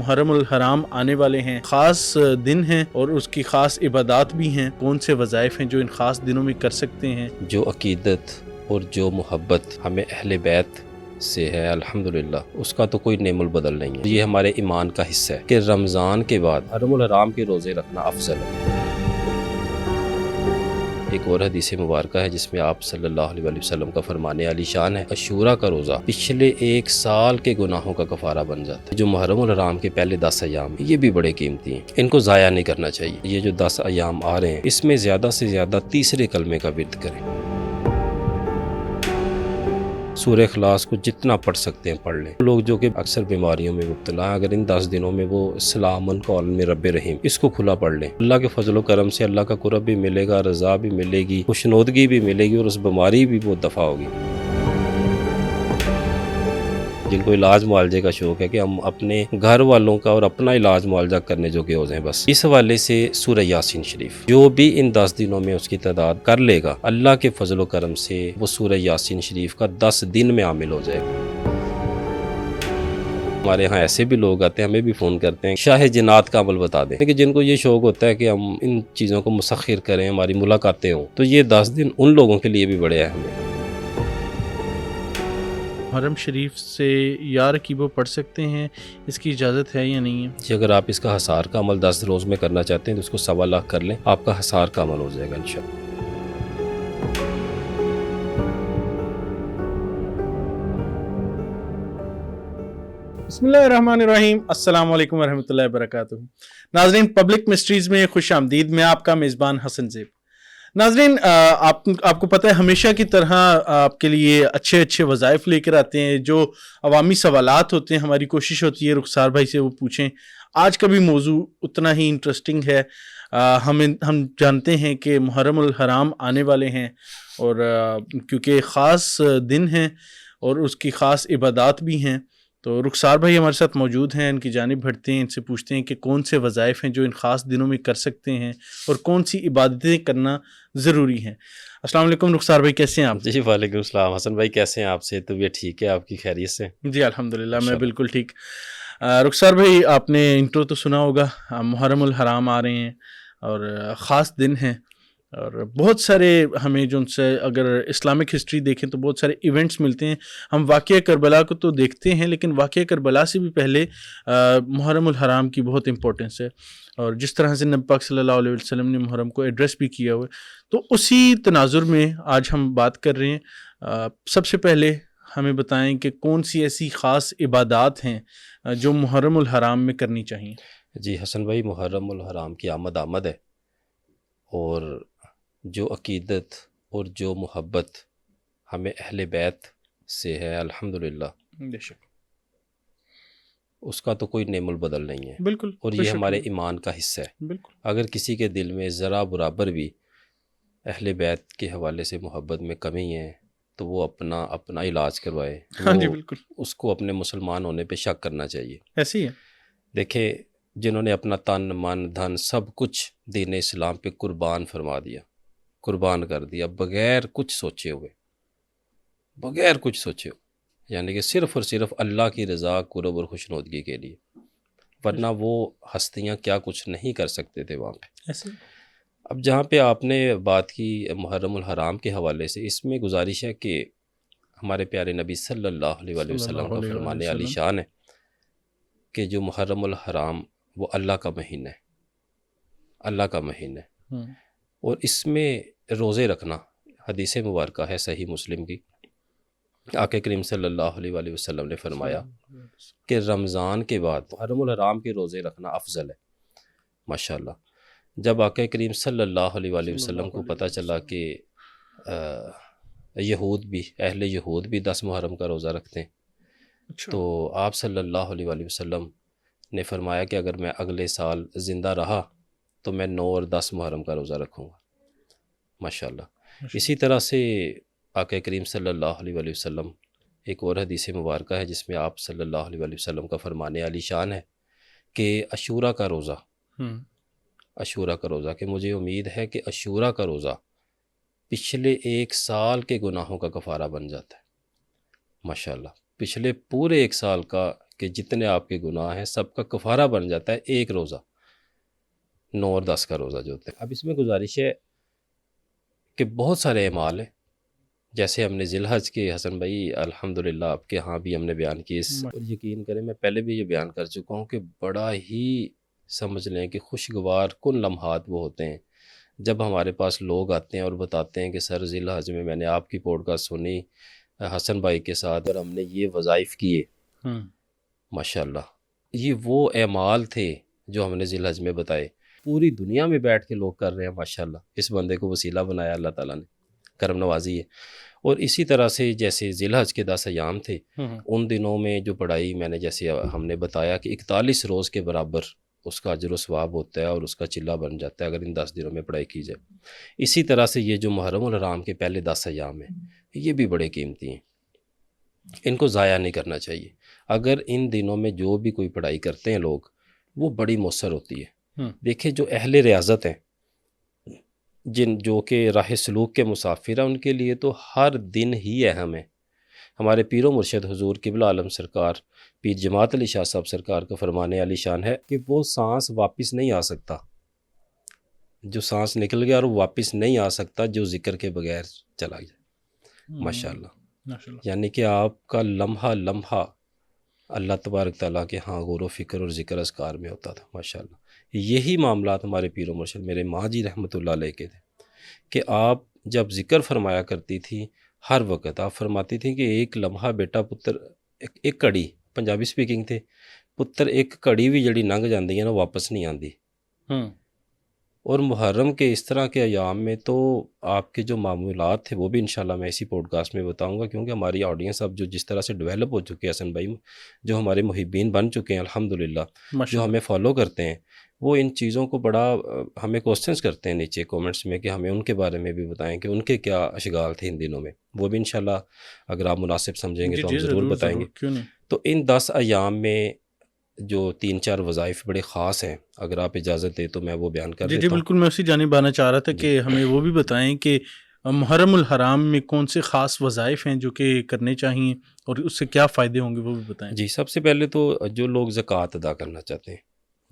محرم الحرام آنے والے ہیں، خاص دن ہیں اور اس کی خاص عبادات بھی ہیں، کون سے وظائف ہیں جو ان خاص دنوں میں کر سکتے ہیں؟ جو عقیدت اور جو محبت ہمیں اہل بیت سے ہے الحمدللہ، اس کا تو کوئی نعم البدل نہیں ہے۔ یہ ہمارے ایمان کا حصہ ہے کہ رمضان کے بعد محرم الحرام کے روزے رکھنا افضل ہے۔ ایک اور حدیث مبارکہ ہے جس میں آپ صلی اللہ علیہ وسلم کا فرمان عالی شان ہے، عاشوراء کا روزہ پچھلے ایک سال کے گناہوں کا کفارہ بن جاتا ہے۔ جو محرم الحرام کے پہلے 10 ایام یہ بھی بڑے قیمتی ہیں، ان کو ضائع نہیں کرنا چاہیے۔ یہ جو 10 ایام آ رہے ہیں اس میں زیادہ سے زیادہ تیسرے کلمے کا ورد کریں۔ سورہ اخلاص کو جتنا پڑھ سکتے ہیں پڑھ لیں۔ لوگ جو کہ اکثر بیماریوں میں مبتلا ہیں، اگر ان 10 دنوں میں وہ سلام قول میں رب رحیم اس کو کھلا پڑھ لیں، اللہ کے فضل و کرم سے اللہ کا قرب بھی ملے گا، رضا بھی ملے گی، خوشنودگی بھی ملے گی اور اس بیماری بھی بہت دفع ہوگی۔ جن کو علاج معالجے کا شوق ہے کہ ہم اپنے گھر والوں کا اور اپنا علاج معالجہ کرنے جو کہ ہو جائیں، بس اس حوالے سے سورہ یاسین شریف جو بھی ان 10 دنوں میں اس کی تعداد کر لے گا، اللہ کے فضل و کرم سے وہ سورہ یاسین شریف کا 10 دن میں عامل ہو جائے گا۔ ہمارے ہاں ایسے بھی لوگ آتے ہیں، ہمیں بھی فون کرتے ہیں شاہ جنات کا عمل بتا دیں، کہ جن کو یہ شوق ہوتا ہے کہ ہم ان چیزوں کو مسخر کریں، ہماری ملاقاتیں ہوں، تو یہ 10 دن ان لوگوں کے لیے بھی بڑے اہم ہیں۔ محرم شریف سے یا رکیبو پڑھ سکتے ہیں، اس کی اجازت ہے یا نہیں ہے؟ جی اگر آپ اس کا حصار کا عمل 10 روز میں کرنا چاہتے ہیں تو اس کو 1.25 لاکھ کر لیں، آپ کا حصار کا عمل ہو جائے گا انشاءاللہ۔ بسم اللہ الرحمن الرحیم، السلام علیکم ورحمۃ اللہ وبرکاتہ۔ ناظرین، پبلک مسٹریز میں خوش آمدید، میں آپ کا میزبان حسن زیب۔ ناظرین، آپ کو پتہ ہے ہمیشہ کی طرح آپ کے لیے اچھے وظائف لے کر آتے ہیں، جو عوامی سوالات ہوتے ہیں ہماری کوشش ہوتی ہے رخسار بھائی سے وہ پوچھیں۔ آج کا بھی موضوع اتنا ہی انٹرسٹنگ ہے۔ ہم جانتے ہیں کہ محرم الحرام آنے والے ہیں اور کیونکہ خاص دن ہیں اور اس کی خاص عبادات بھی ہیں، تو رخسار بھائی ہمارے ساتھ موجود ہیں، ان کی جانب بڑھتے ہیں، ان سے پوچھتے ہیں کہ کون سے وظائف ہیں جو ان خاص دنوں میں کر سکتے ہیں اور کون سی عبادتیں کرنا ضروری ہیں۔ السلام علیکم رخسار بھائی، کیسے ہیں آپ؟ جی وعلیکم السلام حسن بھائی، کیسے ہیں آپ؟ سے طبیعت ٹھیک ہے آپ کی؟ خیریت سے؟ جی الحمدللہ میں بالکل ٹھیک۔ رخسار بھائی، آپ نے انٹرو تو سنا ہوگا، محرم الحرام آ رہے ہیں اور خاص دن ہیں اور بہت سارے ہمیں جو ان سے اگر اسلامک ہسٹری دیکھیں تو بہت سارے ایونٹس ملتے ہیں۔ ہم واقعہ کربلا کو تو دیکھتے ہیں، لیکن واقعہ کربلا سے بھی پہلے محرم الحرام کی بہت امپورٹنس ہے، اور جس طرح سے نبی پاک صلی اللہ علیہ وسلم نے محرم کو ایڈریس بھی کیا ہوا ہے، تو اسی تناظر میں آج ہم بات کر رہے ہیں۔ سب سے پہلے ہمیں بتائیں کہ کون سی ایسی خاص عبادات ہیں جو محرم الحرام میں کرنی چاہیے؟ جی حسن بھائی، محرم الحرام کی آمد ہے، اور جو عقیدت اور جو محبت ہمیں اہل بیت سے ہے الحمدللہ، بے شک اس کا تو کوئی نعم البدل نہیں ہے، بالکل، اور یہ ہمارے ایمان کا حصہ ہے۔ بالکل اگر کسی کے دل میں ذرا برابر بھی اہل بیت کے حوالے سے محبت میں کمی ہے تو وہ اپنا علاج کروائے۔ ہاں جی بالکل، اس کو اپنے مسلمان ہونے پہ شک کرنا چاہیے۔ ایسے ہی ہے۔ دیکھیں، جنہوں نے اپنا تن من دھن سب کچھ دین اسلام پہ قربان فرما دیا، قربان کر دیا، بغیر کچھ سوچے ہوئے، یعنی کہ صرف اور صرف اللہ کی رضا، قرب اور خوشنودگی کے لیے، ورنہ وہ ہستیاں کیا کچھ نہیں کر سکتے تھے وہاں پہ۔ ایسے اب جہاں پہ آپ نے بات کی محرم الحرام کے حوالے سے، اس میں گزارش ہے کہ ہمارے پیارے نبی صلی اللہ علیہ وسلم کا فرمان عالی شان ہے کہ جو محرم الحرام وہ اللہ کا مہینہ ہے، اور اس میں روزے رکھنا، حدیث مبارکہ ہے صحیح مسلم کی، آقا کریم صلی اللہ علیہ وسلم نے فرمایا کہ رمضان کے بعد محرم الحرام کے روزے رکھنا افضل ہے۔ ماشاءاللہ، جب آقا کریم صلی اللہ علیہ وسلم کو پتہ چلا کہ اہل یہود بھی 10 محرم کا روزہ رکھتے ہیں، تو آپ صلی اللہ علیہ وسلم نے فرمایا کہ اگر میں اگلے سال زندہ رہا تو میں 9 اور 10 محرم کا روزہ رکھوں گا۔ ماشاءاللہ۔ اسی طرح سے آقا کریم صلی اللہ علیہ وسلم، ایک اور حدیث مبارکہ ہے جس میں آپ صلی اللہ علیہ وسلم کا فرمان عالی شان ہے کہ عاشوراء کا روزہ، کہ مجھے امید ہے کہ عاشوراء کا روزہ پچھلے ایک سال کے گناہوں کا کفارہ بن جاتا ہے۔ ماشاءاللہ، پچھلے پورے ایک سال کہ جتنے آپ کے گناہ ہیں سب کا کفارہ بن جاتا ہے ایک روزہ، 9 اور 10 کا روزہ جو ہوتا ہے۔ اب اس میں گزارش ہے کہ بہت سارے اعمال ہیں، جیسے ہم نے ذی الحج کے حسن بھائی الحمدللہ آپ کے ہاں بھی ہم نے بیان کی اور یقین کریں میں پہلے بھی یہ بیان کر چکا ہوں کہ بڑا ہی سمجھ لیں کہ خوشگوار کن لمحات وہ ہوتے ہیں جب ہمارے پاس لوگ آتے ہیں اور بتاتے ہیں کہ سر ذی الحج میں نے آپ کی پوڈ کاسٹ سنی حسن بھائی کے ساتھ اور ہم نے یہ وظائف کیے، ماشاءاللہ یہ وہ اعمال تھے جو ہم نے ذی الحج میں بتائے، پوری دنیا میں بیٹھ کے لوگ کر رہے ہیں ماشاءاللہ۔ اس بندے کو وسیلہ بنایا اللہ تعالیٰ نے، کرم نوازی ہے۔ اور اسی طرح سے جیسے ذی الحج کے 10 ایام تھے، ان دنوں میں جو پڑھائی میں نے جیسے ہم نے بتایا کہ 41 روز کے برابر اس کا اجر و ثواب ہوتا ہے اور اس کا چلہ بن جاتا ہے اگر ان 10 دنوں میں پڑھائی کی جائے۔ اسی طرح سے یہ جو محرم الحرام کے پہلے 10 ایام ہیں یہ بھی بڑے قیمتی ہیں، ان کو ضائع نہیں کرنا چاہیے۔ اگر ان دنوں میں جو بھی کوئی پڑھائی کرتے ہیں لوگ وہ بڑی مؤثر ہوتی ہے۔ دیکھیں جو اہل ریاضت ہیں جو کہ راہ سلوک کے مسافر ہیں ان کے لیے تو ہر دن ہی اہم ہے۔ ہمارے پیر و مرشد حضور قبلہ عالم سرکار پیر جماعت علی شاہ صاحب سرکار کا فرمانے علی شان ہے کہ وہ سانس واپس نہیں آ سکتا، جو سانس نکل گیا اور وہ واپس نہیں آ سکتا جو ذکر کے بغیر چلا جائے۔ ماشاءاللہ، یعنی کہ آپ کا لمحہ لمحہ اللہ تبارک تعالیٰ کے ہاں غور و فکر اور ذکر اذکار میں ہوتا تھا ماشاءاللہ۔ یہی معاملات ہمارے پیر و مرشد میرے ماں جی رحمۃ اللہ علیہ کے تھے کہ آپ جب ذکر فرمایا کرتی تھی ہر وقت آپ فرماتی تھی کہ ایک لمحہ بیٹا پتر ایک کڑی، پنجابی سپیکنگ تھے، پتر ایک کڑی بھی جڑی لنگ جاندی ہے نا واپس نہیں آندی۔ اور محرم کے اس طرح کے ایام میں تو آپ کے جو معمولات تھے وہ بھی انشاءاللہ میں اسی پوڈ کاسٹ میں بتاؤں گا، کیونکہ ہماری آڈینس اب جو جس طرح سے ڈیولپ ہو چکی ہے حسن بھائی، جو ہمارے محبین بن چکے ہیں الحمدللہ، جو ہمیں فالو کرتے ہیں وہ ان چیزوں کو بڑا ہمیں کوسچنز کرتے ہیں نیچے کومنٹس میں کہ ہمیں ان کے بارے میں بھی بتائیں کہ ان کے کیا اشغال تھے ان دنوں میں، وہ بھی انشاءاللہ اگر آپ مناسب سمجھیں گے تو ہم ضرور بتائیں گے۔ تو ان 10 ایام میں جو 3-4 وظائف بڑے خاص ہیں، اگر آپ اجازت دیں تو میں وہ بیان کر دیتا ہوں۔ بالکل، میں اسی جانب آنا چاہ رہا تھا کہ ہمیں وہ بھی بتائیں کہ محرم الحرام میں کون سے خاص وظائف ہیں جو کہ کرنے چاہیے اور اس سے کیا فائدے ہوں گے وہ بھی بتائیں۔ جی، سب سے پہلے تو جو لوگ زکوٰۃ ادا کرنا چاہتے ہیں،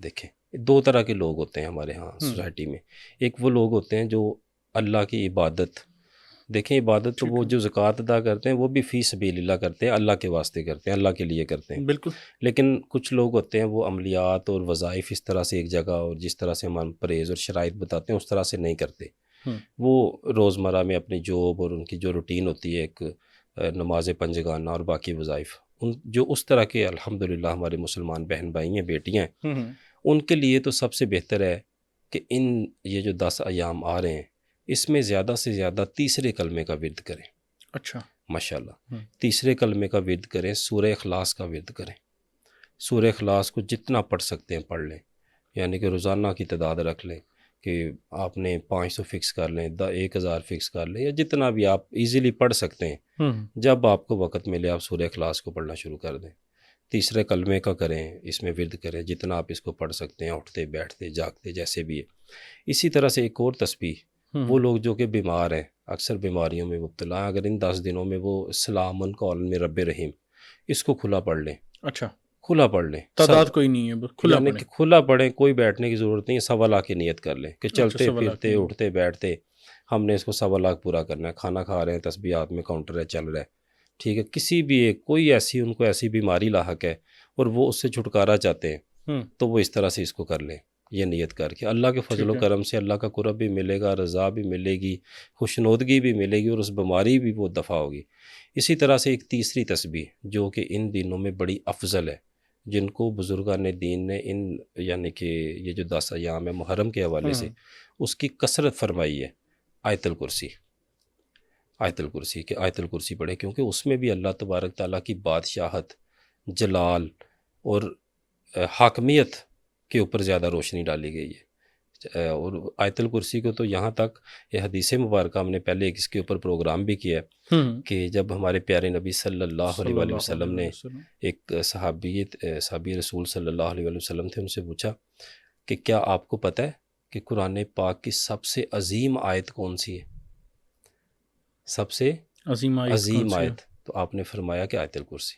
دیکھیں 2 طرح کے لوگ ہوتے ہیں ہمارے ہاں سوسائٹی میں۔ ایک وہ لوگ ہوتے ہیں جو اللہ کی عبادت، دیکھیں عبادت تو وہ جو زکوٰۃ ادا کرتے ہیں وہ بھی فی سبیل اللہ کرتے ہیں، اللہ کے واسطے کرتے ہیں، اللہ کے لیے کرتے ہیں بالکل۔ لیکن کچھ لوگ ہوتے ہیں وہ عملیات اور وظائف اس طرح سے ایک جگہ اور جس طرح سے ہم پرہیز اور شرائط بتاتے ہیں اس طرح سے نہیں کرتے۔ وہ روزمرہ میں اپنی جاب اور ان کی جو روٹین ہوتی ہے ایک نماز پنجگانہ اور باقی وظائف، جو اس طرح کے الحمدللہ ہمارے مسلمان بہن بھائی ہیں، بیٹیاں ہیں، ان کے لیے تو سب سے بہتر ہے کہ یہ جو 10 ایام آ رہے ہیں اس میں زیادہ سے زیادہ تیسرے کلمے کا ورد کریں۔ اچھا، ماشاءاللہ تیسرے کلمے کا ورد کریں، سورہ اخلاص کا ورد کریں۔ سورہ اخلاص کو جتنا پڑھ سکتے ہیں پڑھ لیں، یعنی کہ روزانہ کی تعداد رکھ لیں کہ آپ نے 500 فکس کر لیں، 1000 فکس کر لیں، یا جتنا بھی آپ ایزیلی پڑھ سکتے ہیں۔ جب آپ کو وقت ملے آپ سورہ اخلاص کو پڑھنا شروع کر دیں، تیسرے کلمے کا کریں، اس میں ورد کریں جتنا آپ اس کو پڑھ سکتے ہیں، اٹھتے بیٹھتے جاگتے جیسے بھی ہے۔ اسی طرح سے ایک اور تسبیح، وہ لوگ جو کہ بیمار ہیں، اکثر بیماریوں میں مبتلا ہیں، اگر ان 10 دنوں میں وہ سلام قولا من رب رحیم اس کو کھلا پڑھ لیں۔ اچھا، کھلا پڑھ لیں، تعداد کوئی نہیں ہے، بس کھلا یعنی پڑھیں۔ کہ کھلا پڑھیں، کوئی بیٹھنے کی ضرورت نہیں ہے، 1.25 لاکھ کی نیت کر لیں کہ چلتے پھرتے اٹھتے بیٹھتے ہم نے اس کو 1.25 لاکھ پورا کرنا ہے، کھانا کھا رہے ہیں، تسبیحات میں کاؤنٹر ہے چل رہا ہے، ٹھیک ہے، کسی بھی ایک کوئی ایسی ان کو ایسی بیماری لاحق ہے اور وہ اس سے چھٹکارا چاہتے ہیں تو وہ اس طرح سے اس کو کر لیں، یہ نیت کر کے اللہ کے فضل و کرم سے اللہ کا قرب بھی ملے گا، رضا بھی ملے گی، خوشنودگی بھی ملے گی اور اس بیماری بھی وہ دفع ہوگی۔ اسی طرح سے ایک تیسری تسبیح جو کہ ان دنوں میں بڑی افضل ہے، جن کو بزرگان دین نے یعنی کہ یہ جو 10 ایام ہے محرم کے حوالے سے اس کی کثرت فرمائی ہے، آیت الکرسی۔ آیت الکرسی کہ آیت الکرسی پڑھے، کیونکہ اس میں بھی اللہ تبارک تعالیٰ کی بادشاہت، جلال اور حاکمیت کے اوپر زیادہ روشنی ڈالی گئی ہے۔ اور آیت الکرسی کو تو یہاں تک یہ حدیث مبارکہ ہم نے پہلے اس کے اوپر پروگرام بھی کیا ہے کہ جب ہمارے پیارے نبی صلی اللہ علیہ وآلہ وسلم نے ایک صحابی رسول صلی اللہ علیہ وآلہ وسلم تھے، ان سے پوچھا کہ کیا آپ کو پتہ ہے کہ قرآن پاک کی سب سے عظیم آیت کون سی ہے؟ سب سے عظیم آیت، تو آپ نے فرمایا کہ آیت الکرسی۔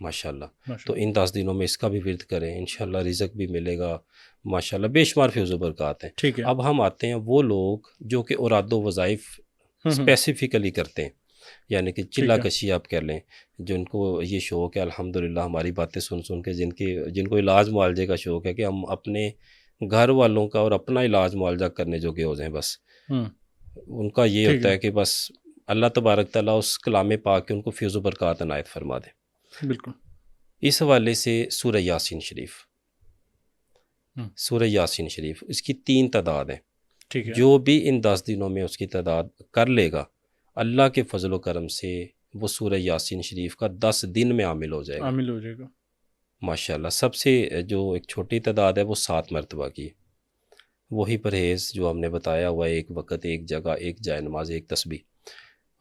ماشاءاللہ. تو ان 10 دنوں میں اس کا بھی ورد کریں، انشاءاللہ رزق بھی ملے گا ماشاءاللہ، بے شمار فیض و برکات ہیں. ٹھیک ہے. اب ہم آتے ہیں وہ لوگ جو کہ اوراد و وظائف اسپیسیفکلی کرتے ہیں، یعنی کہ چلا کشی آپ کر لیں، جن کو یہ شوق ہے الحمدللہ ہماری باتیں سن سن کے، جن کو علاج معالجے کا شوق ہے کہ ہم اپنے گھر والوں کا اور اپنا علاج معالجہ کرنے جو کہ ہو جائیں، بس ان کا یہ ہوتا ہے کہ بس اللہ تبارک تعالیٰ اس کلام پاک کے ان کو فیض و برکات عنایت فرما دے. بالکل. اس حوالے سے سورہ یاسین شریف، سورہ یاسین شریف اس کی 3 تعداد ہیں. ٹھیک ہے. جو بھی ان 10 دنوں میں اس کی تعداد کر لے گا اللہ کے فضل و کرم سے وہ سورہ یاسین شریف کا 10 دن میں عامل ہو جائے گا. عامل ہو جائے گا ماشاءاللہ. سب سے جو ایک چھوٹی تعداد ہے وہ 7 مرتبہ کی، وہی پرہیز جو ہم نے بتایا ہوا ہے، ایک وقت، ایک جگہ، ایک جائے نماز، ایک تسبیح،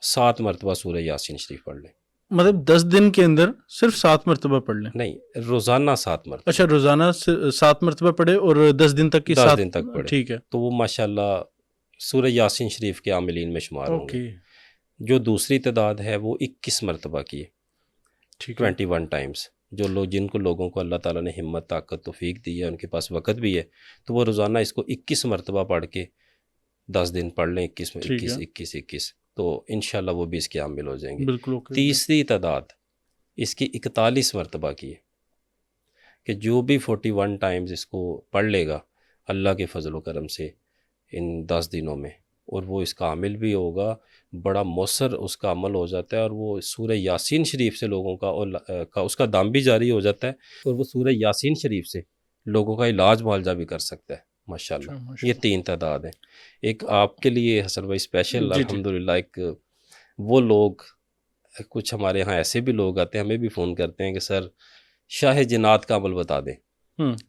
7 مرتبہ سورہ یاسین شریف پڑھ لیں. مطلب 10 دن کے اندر صرف 7 مرتبہ پڑھ لیں؟ نہیں، روزانہ 7 مرتبہ. اچھا، روزانہ 7 مرتبہ پڑھے اور 10 دن تک کی 10 دن تک پڑھے. ٹھیک ہے. تو وہ ماشاءاللہ سورہ یاسین شریف کے عاملین میں شمار ہوں گے. جو دوسری تعداد ہے وہ 21 مرتبہ کی ہے، 21 ٹائمز. جن کو لوگوں کو اللہ تعالیٰ نے ہمت، طاقت، توفیق دی ہے، ان کے پاس وقت بھی ہے، تو وہ روزانہ اس کو 21 مرتبہ پڑھ کے 10 دن پڑھ لیں، 21 تو انشاءاللہ وہ بھی اس کے عامل ہو جائیں گے. بالکل. تیسری تعداد اس کی 41 مرتبہ کی ہے کہ جو بھی 41 ٹائمز اس کو پڑھ لے گا اللہ کے فضل و کرم سے ان 10 دنوں میں، اور وہ اس کا عامل بھی ہوگا، بڑا مؤثر اس کا عمل ہو جاتا ہے، اور وہ سورہ یاسین شریف سے لوگوں کا اس کا دام بھی جاری ہو جاتا ہے، اور وہ سورہ یاسین شریف سے لوگوں کا علاج معالجہ بھی کر سکتا ہے ماشاءاللہ. یہ 3 تعداد ہیں. ایک آپ کے لیے حسن بھائی اسپیشل الحمدللہ، ایک وہ لوگ، کچھ ہمارے ہاں ایسے بھی لوگ آتے ہیں، ہمیں بھی فون کرتے ہیں کہ سر شاہ جنات کا عمل بتا دیں،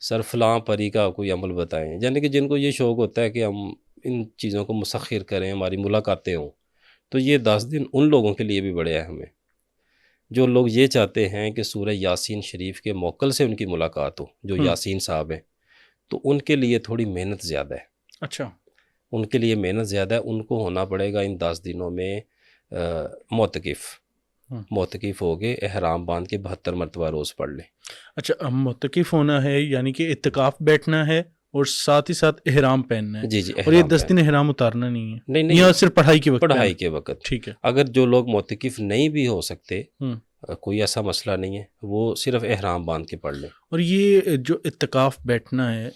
سر فلاں پری کا کوئی عمل بتائیں، یعنی کہ جن کو یہ شوق ہوتا ہے کہ ہم ان چیزوں کو مسخر کریں، ہماری ملاقاتیں ہوں. تو یہ 10 دن ان لوگوں کے لیے بھی بڑے اہم ہیں، جو لوگ یہ چاہتے ہیں کہ سورہ یاسین شریف کے موکل سے ان کی ملاقات ہو، جو یاسین صاحب ہیں، تو ان کے لیے تھوڑی محنت زیادہ ہے. اچھا. ان کے لیے محنت زیادہ ہے. ان کو ہونا پڑے گا ان 10 دنوں میں معتکف ہو گئے، احرام باندھ کے 72 مرتبہ روز پڑھ لیں. اچھا، معتکف ہونا ہے یعنی کہ اعتکاف بیٹھنا ہے اور ساتھ ہی ساتھ احرام پہننا ہے. جی. اور یہ 10 دن احرام اتارنا نہیں ہے؟ نہیں، یہ صرف پڑھائی کے وقت. ٹھیک ہے. اگر جو لوگ معتکف نہیں بھی ہو سکتے، کوئی ایسا مسئلہ نہیں ہے، وہ صرف احرام باندھ کے پڑھ لیں. اور یہ جو اعتکاف بیٹھنا ہے،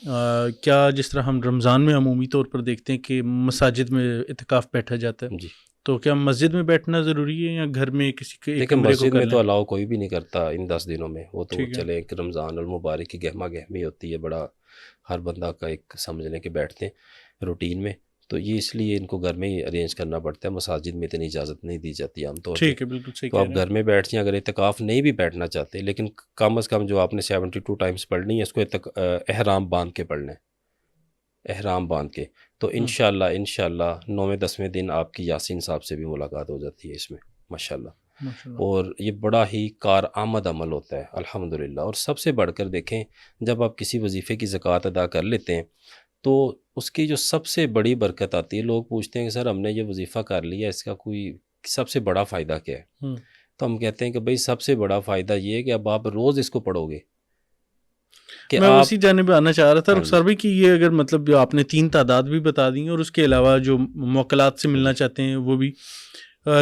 کیا جس طرح ہم رمضان میں عمومی طور پر دیکھتے ہیں کہ مساجد میں اعتکاف بیٹھا جاتا ہے، جی، تو کیا مسجد میں بیٹھنا ضروری ہے یا گھر میں کسی کے؟ لیکن مسجد میں تو الاؤ کوئی بھی نہیں کرتا ان 10 دنوں میں. وہ تو چلے ایک رمضان المبارک کی گہما گہمی ہوتی ہے، بڑا ہر بندہ کا ایک سمجھنے کے بیٹھتے ہیں روٹین میں، تو یہ اس لیے ان کو گھر میں ہی ارینج کرنا پڑتا ہے. مساجد میں اتنی اجازت نہیں دی جاتی عام طور پہ. ٹھیک ہے، بالکل صحیح. تو آپ گھر میں بیٹھ جائیں. اگر اعتکاف نہیں بھی بیٹھنا چاہتے، لیکن کم از کم جو آپ نے 72 ٹائمز پڑھنی ہے، اس کو احرام باندھ کے پڑھنا ہے، احرام باندھ کے. تو انشاءاللہ 9ویں 10ویں دن آپ کی یاسین صاحب سے بھی ملاقات ہو جاتی ہے اس میں ماشاءاللہ. اور یہ بڑا ہی کارآمد عمل ہوتا ہے الحمدللہ. اور سب سے بڑھ کر دیکھیں، جب آپ کسی وظیفے کی زکوٰۃ ادا کر لیتے ہیں تو اس کی جو سب سے بڑی برکت آتی ہے، لوگ پوچھتے ہیں کہ سر ہم نے یہ وظیفہ کر لیا، اس کا کوئی سب سے بڑا فائدہ کیا ہے؟ تو ہم کہتے ہیں کہ بھئی سب سے بڑا فائدہ یہ ہے کہ اب آپ روز اس کو پڑھو گے. میں اسی جانب آنا چاہ رہا تھا رخسار بھائی کہ یہ اگر مطلب جو آپ نے 3 تعداد بھی بتا دی ہیں اور اس کے علاوہ جو موکلات سے ملنا چاہتے ہیں وہ بھی،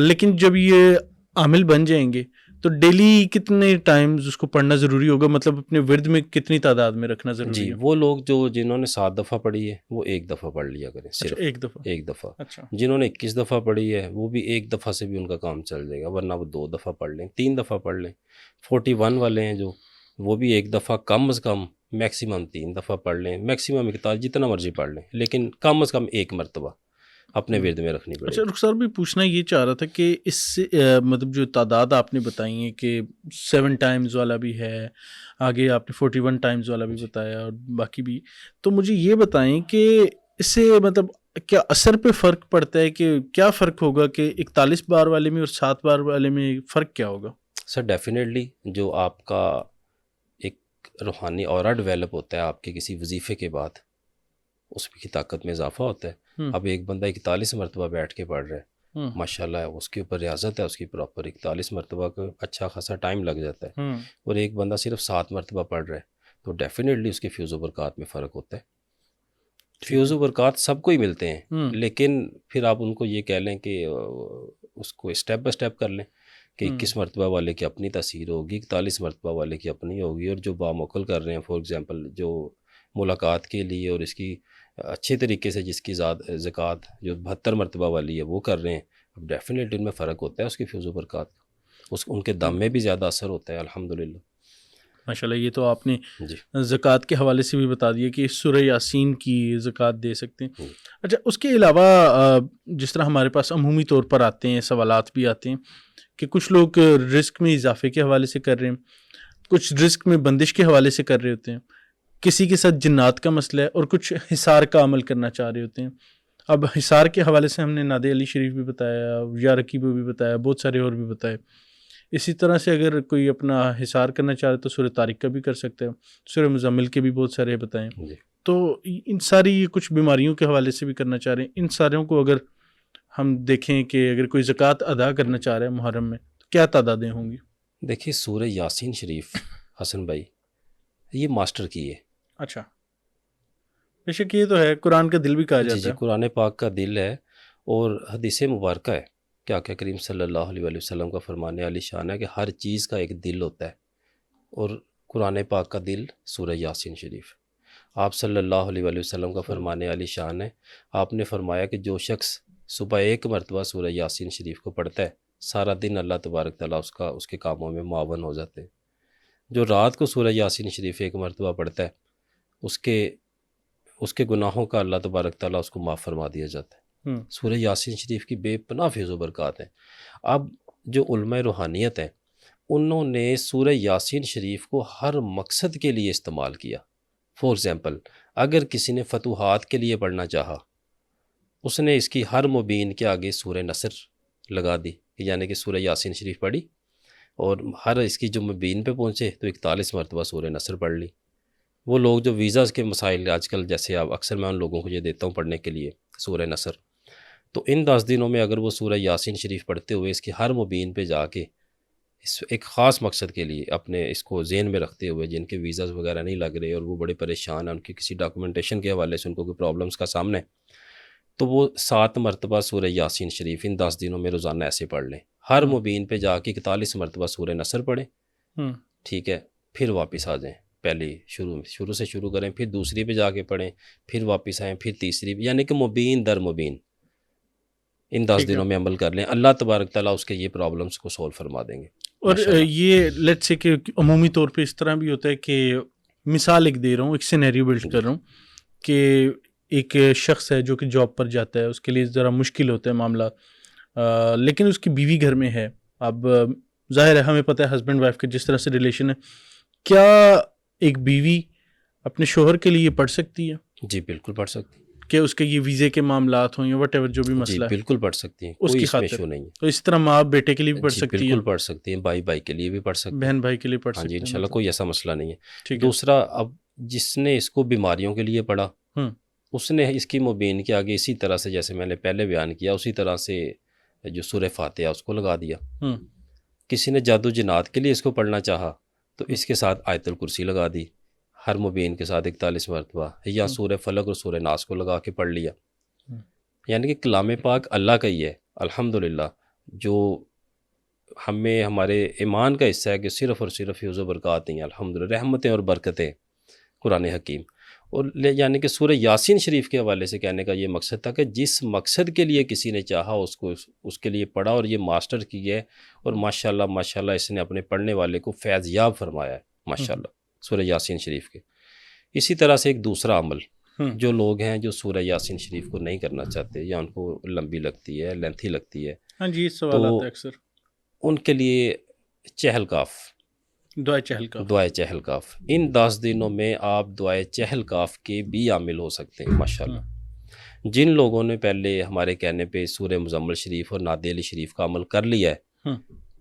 لیکن جب یہ عامل بن جائیں گے تو ڈیلی کتنے ٹائمز اس کو پڑھنا ضروری ہوگا؟ مطلب اپنے ورد میں کتنی تعداد میں رکھنا ضروری ہے؟ جی، وہ لوگ جنہوں نے 7 دفعہ پڑھی ہے وہ 1 دفعہ پڑھ لیا کریں، صرف ایک دفعہ. اچھا. جنہوں نے 21 دفعہ پڑھی ہے وہ بھی 1 دفعہ سے بھی ان کا کام چل جائے گا، ورنہ وہ 2 دفعہ پڑھ لیں، 3 دفعہ پڑھ لیں. 41 والے ہیں جو، وہ بھی 1 دفعہ، کم از کم میکسیمم 3 دفعہ پڑھ لیں، میکسیمم مقدار جتنا مرضی پڑھ لیں، لیکن کم از کم 1 مرتبہ اپنے ورد میں رکھنی پڑے. اچھا رخسار بھی پوچھنا یہ چاہ رہا تھا کہ اس سے مطلب جو تعداد آپ نے بتائی ہیں کہ 7 ٹائمز والا بھی ہے، آگے آپ نے 41 ٹائمز والا بھی بتایا اور باقی بھی، تو مجھے یہ بتائیں کہ اس سے مطلب کیا اثر پہ فرق پڑتا ہے؟ کہ کیا فرق ہوگا کہ 41 بار والے میں اور 7 بار والے میں فرق کیا ہوگا؟ سر ڈیفینیٹلی جو آپ کا ایک روحانی اورا ڈیولپ ہوتا ہے آپ کے کسی وظیفے کے بعد، اس کی طاقت میں اضافہ ہوتا ہے. اب ایک بندہ 41 مرتبہ بیٹھ کے پڑھ رہا ہے ماشاءاللہ اس کے اوپر ریاضت ہے اس کی پراپر، 41 مرتبہ کا اچھا خاصا ٹائم لگ جاتا ہے، اور ایک بندہ صرف 7 مرتبہ پڑھ رہا ہے تو ڈیفینیٹلی اس کے فیوز و برکات میں فرق ہوتا ہے۔ فیوز و برکات سب کو ہی ملتے ہیں، لیکن پھر آپ ان کو یہ کہہ لیں کہ اس کو اسٹیپ بائی اسٹیپ کر لیں کہ 21 مرتبہ والے کی اپنی تاثیر ہوگی، 41 مرتبہ والے کی اپنی ہوگی، اور جو باموکل کر رہے ہیں فار ایگزامپل جو ملاقات کے لیے اور اس کی اچھے طریقے سے جس کی زکوٰۃ جو 72 مرتبہ والی ہے وہ کر رہے ہیں، اب ڈیفینیٹلی ان میں فرق ہوتا ہے اس کی فیوز و برکات کا، ان کے دم میں بھی زیادہ اثر ہوتا ہے الحمدللہ۔ ماشاءاللہ یہ تو آپ نے جی زکوٰۃ کے حوالے سے بھی بتا دیا کہ سورہ یاسین کی زکوٰۃ دے سکتے ہیں۔ اچھا اس کے علاوہ جس طرح ہمارے پاس عمومی طور پر آتے ہیں سوالات بھی آتے ہیں کہ کچھ لوگ رزق میں اضافے کے حوالے سے کر رہے ہیں، کچھ رزق میں بندش کے حوالے سے کر رہے ہوتے ہیں، کسی کے ساتھ جنات کا مسئلہ ہے، اور کچھ حصار کا عمل کرنا چاہ رہے ہوتے ہیں۔ اب حصار کے حوالے سے ہم نے ناد علی شریف بھی بتایا، یا رقیب بھی بتایا، بہت سارے اور بھی بتائے۔ اسی طرح سے اگر کوئی اپنا حصار کرنا چاہ رہے تو سورہ طارق کا بھی کر سکتے ہیں، سورہ مزمل کے بھی بہت سارے بتائیں۔ تو ان ساری کچھ بیماریوں کے حوالے سے بھی کرنا چاہ رہے ہیں، ان ساروں کو اگر ہم دیکھیں کہ اگر کوئی زکوٰۃ ادا کرنا چاہ رہے ہیں محرم میں تو کیا تعدادیں ہوں گی؟ دیکھیے سورہ یاسین شریف حسن بھائی یہ ماسٹر کی ہے۔ اچھا بے شک یہ تو ہے، قرآن کا دل بھی کہا جاتا جی ہے۔ قرآن پاک کا دل ہے، اور حدیث مبارکہ ہے کہ آقا کریم صلی اللہ علیہ وسلم کا فرمانے علی شان ہے کہ ہر چیز کا ایک دل ہوتا ہے، اور قرآن پاک کا دل سورہ یاسین شریف۔ آپ صلی اللہ علیہ وسلم کا فرمانے علی شان ہے، آپ نے فرمایا کہ جو شخص صبح 1 مرتبہ سورہ یاسین شریف کو پڑھتا ہے سارا دن اللہ تبارک تعالیٰ اس کے کاموں میں معاون ہو جاتے ہیں۔ جو رات کو سورہ یاسین شریف 1 مرتبہ پڑھتا ہے اس کے گناہوں کا اللہ تبارک تعالیٰ اس کو معاف فرما دیا جاتا ہے۔ سورہ یاسین شریف کی بے پناہ فیض و برکات ہیں۔ اب جو علماء روحانیت ہیں انہوں نے سورہ یاسین شریف کو ہر مقصد کے لیے استعمال کیا۔ فار ایگزامپل اگر کسی نے فتوحات کے لیے پڑھنا چاہا، اس نے اس کی ہر مبین کے آگے سورہ نصر لگا دی، یعنی کہ سورہ یاسین شریف پڑھی، اور ہر اس کی جو مبین پہ پہنچے تو 41 مرتبہ سورہ نصر پڑھ لی۔ وہ لوگ جو ویزاز کے مسائل آج کل جیسے اب اکثر میں ان لوگوں کو یہ دیتا ہوں پڑھنے کے لیے سورہ نصر، تو ان 10 دنوں میں اگر وہ سورہ یاسین شریف پڑھتے ہوئے اس کی ہر مبین پہ جا کے اس ایک خاص مقصد کے لیے اپنے اس کو ذہن میں رکھتے ہوئے، جن کے ویزاز وغیرہ نہیں لگ رہے اور وہ بڑے پریشان ہیں، ان کی کسی ڈاکومنٹیشن کے حوالے سے ان کو کوئی پرابلمس کا سامنا ہے، تو وہ 7 مرتبہ سورہ یاسین شریف ان 10 دنوں میں روزانہ ایسے پڑھ لیں۔ ہر مبین پہ جا کے 41 مرتبہ سورہ نصر پڑھیں، ٹھیک ہے، پھر واپس آ جائیں، پہلے شروع سے شروع کریں، پھر دوسری پہ جا کے پڑھیں، پھر واپس آئیں، پھر تیسری پہ، یعنی کہ مبین در مبین ان 10 دنوں میں عمل کر لیں، اللہ تبارک تعالیٰ اس کے یہ پرابلمس کو سولو فرما دیں گے۔ اور یہ لیٹ سے کہ عمومی طور پہ اس طرح بھی ہوتا ہے کہ مثال ایک دے رہا ہوں، ایک سینیریو بلڈ کر رہا ہوں کہ ایک شخص ہے جو کہ جاب پر جاتا ہے، اس کے لیے ذرا مشکل ہوتا ہے معاملہ، لیکن اس کی بیوی گھر میں ہے۔ اب ظاہر ہے ہمیں پتہ ہے ہسبینڈ وائف کا جس طرح سے ریلیشن ہے، کیا ایک بیوی اپنے شوہر کے لیے پڑھ سکتی ہے؟ جی بالکل پڑھ سکتی ہیں، کہ اس کے یہ ویزے کے معاملات ہوں یا وٹ ایور جو بھی مسئلہ ہے، بالکل پڑھ سکتی ہیں، اس کوئی کی اس میں خاطر ایشو نہیں ہے۔ تو اسی طرح ماں بیٹے کے لیے بھی پڑھ سکتی ہے، بالکل پڑھ سکتی ہیں، بھائی کے لیے بھی پڑھ سکتے ہیں، بہن بھائی کے لیے پڑھ ہاں سکتی جی ہیں، انشاءاللہ کوئی ایسا مسئلہ نہیں ہے۔ ٹھیک ہے۔ دوسرا، اب جس نے اس کو بیماریوں کے لیے پڑھا اس نے اس کی مبین کے آگے اسی طرح سے جیسے میں نے پہلے بیان کیا اسی طرح سے جو سورہ فاتحہ اس کو لگا دیا۔ کسی نے جادو جنات کے لیے اس کو پڑھنا چاہا تو اس کے ساتھ آیت الکرسی لگا دی ہر مبین کے ساتھ 41 مرتبہ، یا سورہ فلق اور سورہ ناس کو لگا کے پڑھ لیا۔ یعنی کہ کلام پاک اللہ کا ہی ہے الحمدللہ، جو ہمیں ہمارے ایمان کا حصہ ہے کہ صرف اور صرف فیض و برکات ہیں الحمدللہ، رحمتیں اور برکتیں قرآن حکیم۔ اور یعنی کہ سورہ یاسین شریف کے حوالے سے کہنے کا یہ مقصد تھا کہ جس مقصد کے لیے کسی نے چاہا اس کے لیے پڑھا، اور یہ ماسٹر کی ہے، اور ماشاءاللہ اس نے اپنے پڑھنے والے کو فیض یاب فرمایا ہے ماشاءاللہ سورہ یاسین شریف کے۔ اسی طرح سے ایک دوسرا عمل، جو لوگ ہیں جو سورہ یاسین شریف کو نہیں کرنا چاہتے یا ان کو لمبی لگتی ہے، لینتھی لگتی ہے، ہاں جی سوال آتا ہے اکثر، ان کے لیے چہل کاف، دعائے چہل کاف، ان 10 دنوں میں آپ دعائے چہل کاف کے بھی عامل ہو سکتے ہیں ماشاءاللہ۔ جن لوگوں نے پہلے ہمارے کہنے پہ سورہ مزمل شریف اور ناد علی شریف کا عمل کر لیا ہے،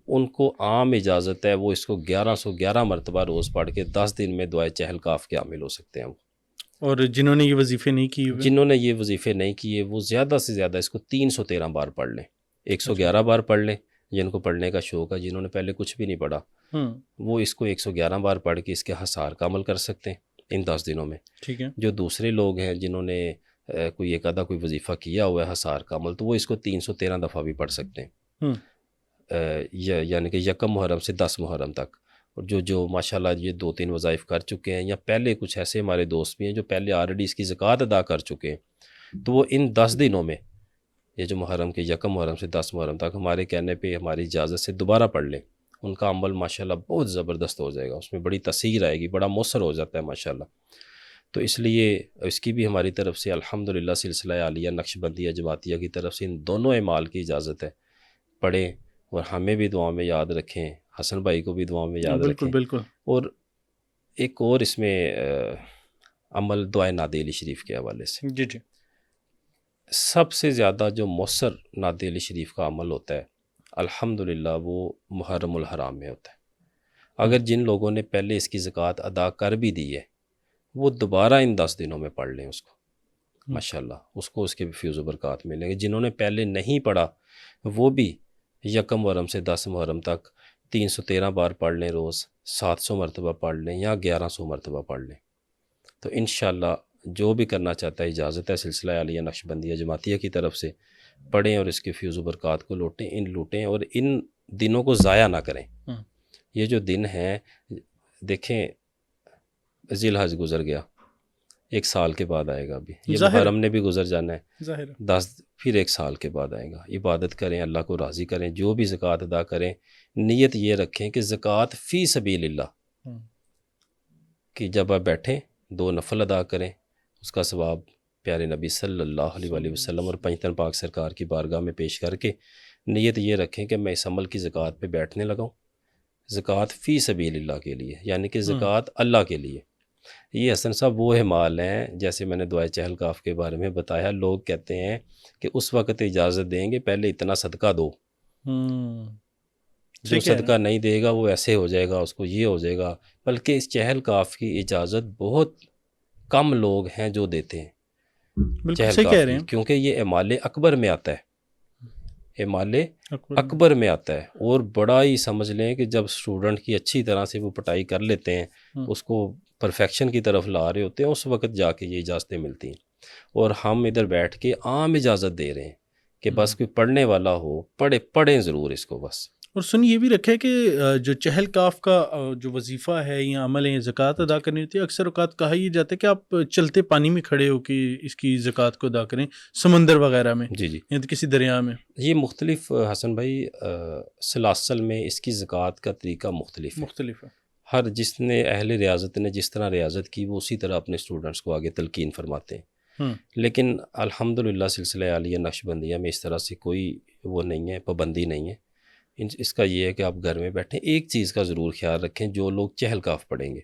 ان کو عام اجازت ہے وہ اس کو 1111 مرتبہ روز پڑھ کے 10 دن میں دعائے چہل کاف کے عامل ہو سکتے ہیں۔ اور جنہوں نے یہ وظیفے نہیں کیے وہ زیادہ سے زیادہ اس کو 313 بار پڑھ لیں، 111 بار پڑھ لیں، جن کو پڑھنے کا شوق ہے، جنہوں نے پہلے کچھ بھی نہیں پڑھا وہ اس کو 111 بار پڑھ کے اس کے حصار کا عمل کر سکتے ہیں ان 10 دنوں میں۔ ٹھیک ہے۔ جو دوسرے لوگ ہیں جنہوں نے کوئی ایک آدھا کوئی وظیفہ کیا ہوا ہے حصار کا عمل، تو وہ اس کو 313 دفعہ بھی پڑھ سکتے ہیں، یعنی کہ یکم محرم سے 10 محرم تک۔ اور جو ماشاءاللہ یہ 2-3 وظائف کر چکے ہیں، یا پہلے کچھ ایسے ہمارے دوست بھی ہیں جو پہلے آلریڈی اس کی زکوٰۃ ادا کر چکے ہیں، تو وہ ان 10 دنوں میں یہ جو محرم کے یکم محرم سے 10 محرم تک ہمارے کہنے پہ ہماری اجازت سے دوبارہ پڑھ لیں، ان کا عمل ماشاءاللہ بہت زبردست ہو جائے گا، اس میں بڑی تاثیر آئے گی، بڑا مؤثر ہو جاتا ہے ماشاءاللہ۔ تو اس لیے اس کی بھی ہماری طرف سے الحمدللہ سلسلہ عالیہ نقشبندیہ جماعتیہ کی طرف سے ان دونوں اعمال کی اجازت ہے، پڑھیں اور ہمیں بھی دعاؤں میں یاد رکھیں، حسن بھائی کو بھی دعاؤں میں یاد رکھیں۔ بالکل۔ اور ایک اور اس میں عمل دعائے نادی علی شریف کے حوالے سے، جی سب سے زیادہ جو مؤثر نادی علی شریف کا عمل ہوتا ہے الحمدللہ وہ محرم الحرام میں ہوتا ہے۔ اگر جن لوگوں نے پہلے اس کی زکوٰۃ ادا کر بھی دی ہے وہ دوبارہ ان 10 دنوں میں پڑھ لیں اس کو، ماشاءاللہ اس کو اس کے فیض و برکات ملیں گے۔ جنہوں نے پہلے نہیں پڑھا وہ بھی یکم محرم سے 10 محرم تک 313 بار پڑھ لیں، روز 700 مرتبہ پڑھ لیں یا 1100 مرتبہ پڑھ لیں، تو انشاءاللہ جو بھی کرنا چاہتا ہے اجازت ہے سلسلہ عالیہ نقشبندیہ جماعتیہ کی طرف سے، پڑھیں اور اس کے فیض و برکات کو لوٹیں اور ان دنوں کو ضائع نہ کریں۔ یہ جو دن ہیں دیکھیں، ذی الحج گزر گیا، 1 سال کے بعد آئے گا، ابھی یہ محرم نے بھی گزر جانا ہے، 10 پھر 1 سال کے بعد آئے گا۔ عبادت کریں، اللہ کو راضی کریں، جو بھی زکوٰۃ ادا کریں نیت یہ رکھیں کہ زکوٰۃ فی سبیل اللہ، کہ جب آپ بیٹھیں 2 نفل ادا کریں، اس کا ثواب پیارے نبی صلی اللہ علیہ وآلہ وسلم اور پنجتن پاک سرکار کی بارگاہ میں پیش کر کے نیت یہ رکھیں کہ میں اس عمل کی زکوٰۃ پہ بیٹھنے لگاؤں، زکوٰۃ فی سبیل اللہ کے لیے، یعنی کہ زکوٰۃ اللہ کے لیے۔ یہ حسن صاحب وہ اعمال ہیں، جیسے میں نے دعائے چہل کاف کے بارے میں بتایا، لوگ کہتے ہیں کہ اس وقت اجازت دیں گے پہلے اتنا صدقہ دو، جو صدقہ نہیں دے گا وہ ایسے ہو جائے گا، اس کو یہ ہو جائے گا، بلکہ اس چہل کاف کی اجازت بہت کم لوگ ہیں جو دیتے ہیں، چہل کاف کی، کیونکہ یہ اعمال اکبر میں آتا ہے، اعمال اکبر میں آتا ہے، اور بڑا ہی سمجھ لیں کہ جب اسٹوڈنٹ کی اچھی طرح سے وہ پٹائی کر لیتے ہیں، اس کو پرفیکشن کی طرف لا رہے ہوتے ہیں، اس وقت جا کے یہ اجازتیں ملتی ہیں، اور ہم ادھر بیٹھ کے عام اجازت دے رہے ہیں کہ بس کوئی پڑھنے والا ہو پڑھیں ضرور اس کو بس۔ اور سن یہ بھی رکھے کہ جو چہل کاف کا جو وظیفہ ہے یا عمل ہے، زکوٰۃ ادا کرنی ہوتی ہے، اکثر اوقات کہا یہ جاتا ہے کہ آپ چلتے پانی میں کھڑے ہو کے اس کی زکوٰۃ کو ادا کریں، سمندر وغیرہ میں، جی یا کسی دریا میں۔ یہ مختلف حسن بھائی سلاسل میں اس کی زکوٰۃ کا طریقہ مختلف ہے، ہر جس نے اہل ریاضت نے جس طرح ریاضت کی وہ اسی طرح اپنے اسٹوڈنٹس کو آگے تلقین فرماتے ہیں، لیکن الحمدللہ سلسلہ عالیہ نقشبندیہ میں اس طرح سے کوئی وہ نہیں ہے، پابندی نہیں ہے۔ اس کا یہ ہے کہ آپ گھر میں بیٹھیں، ایک چیز کا ضرور خیال رکھیں، جو لوگ چہل کاف پڑھیں گے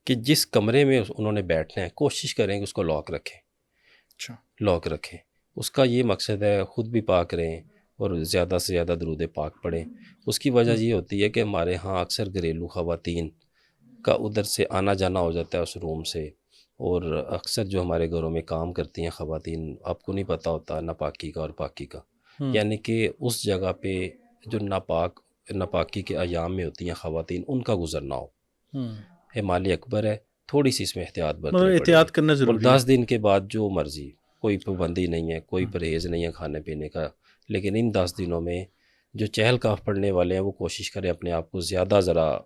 کہ جس کمرے میں انہوں نے بیٹھنا ہے کوشش کریں کہ اس کو لاک رکھیں، اس کا یہ مقصد ہے خود بھی پاک رہیں اور زیادہ سے زیادہ درود پاک پڑھیں۔ اس کی وجہ یہ ہوتی ہے کہ ہمارے ہاں اکثر گھریلو خواتین کا ادھر سے آنا جانا ہو جاتا ہے اس روم سے، اور اکثر جو ہمارے گھروں میں کام کرتی ہیں خواتین، آپ کو نہیں پتہ ہوتا ناپاکی کا اور پاکی کا، یعنی کہ اس جگہ پہ جو ناپاکی کے ایام میں ہوتی ہیں خواتین، ان کا گزرنا ہو، اعمال اکبر ہے، تھوڑی سی اس میں احتیاط کرنا ضروری ہے۔ 10 دن کے بعد جو مرضی، کوئی پابندی نہیں ہے، کوئی پرہیز نہیں ہے کھانے پینے کا، لیکن ان 10 دنوں میں جو چہل کاف پڑھنے والے ہیں وہ کوشش کریں اپنے آپ کو زیادہ ذرا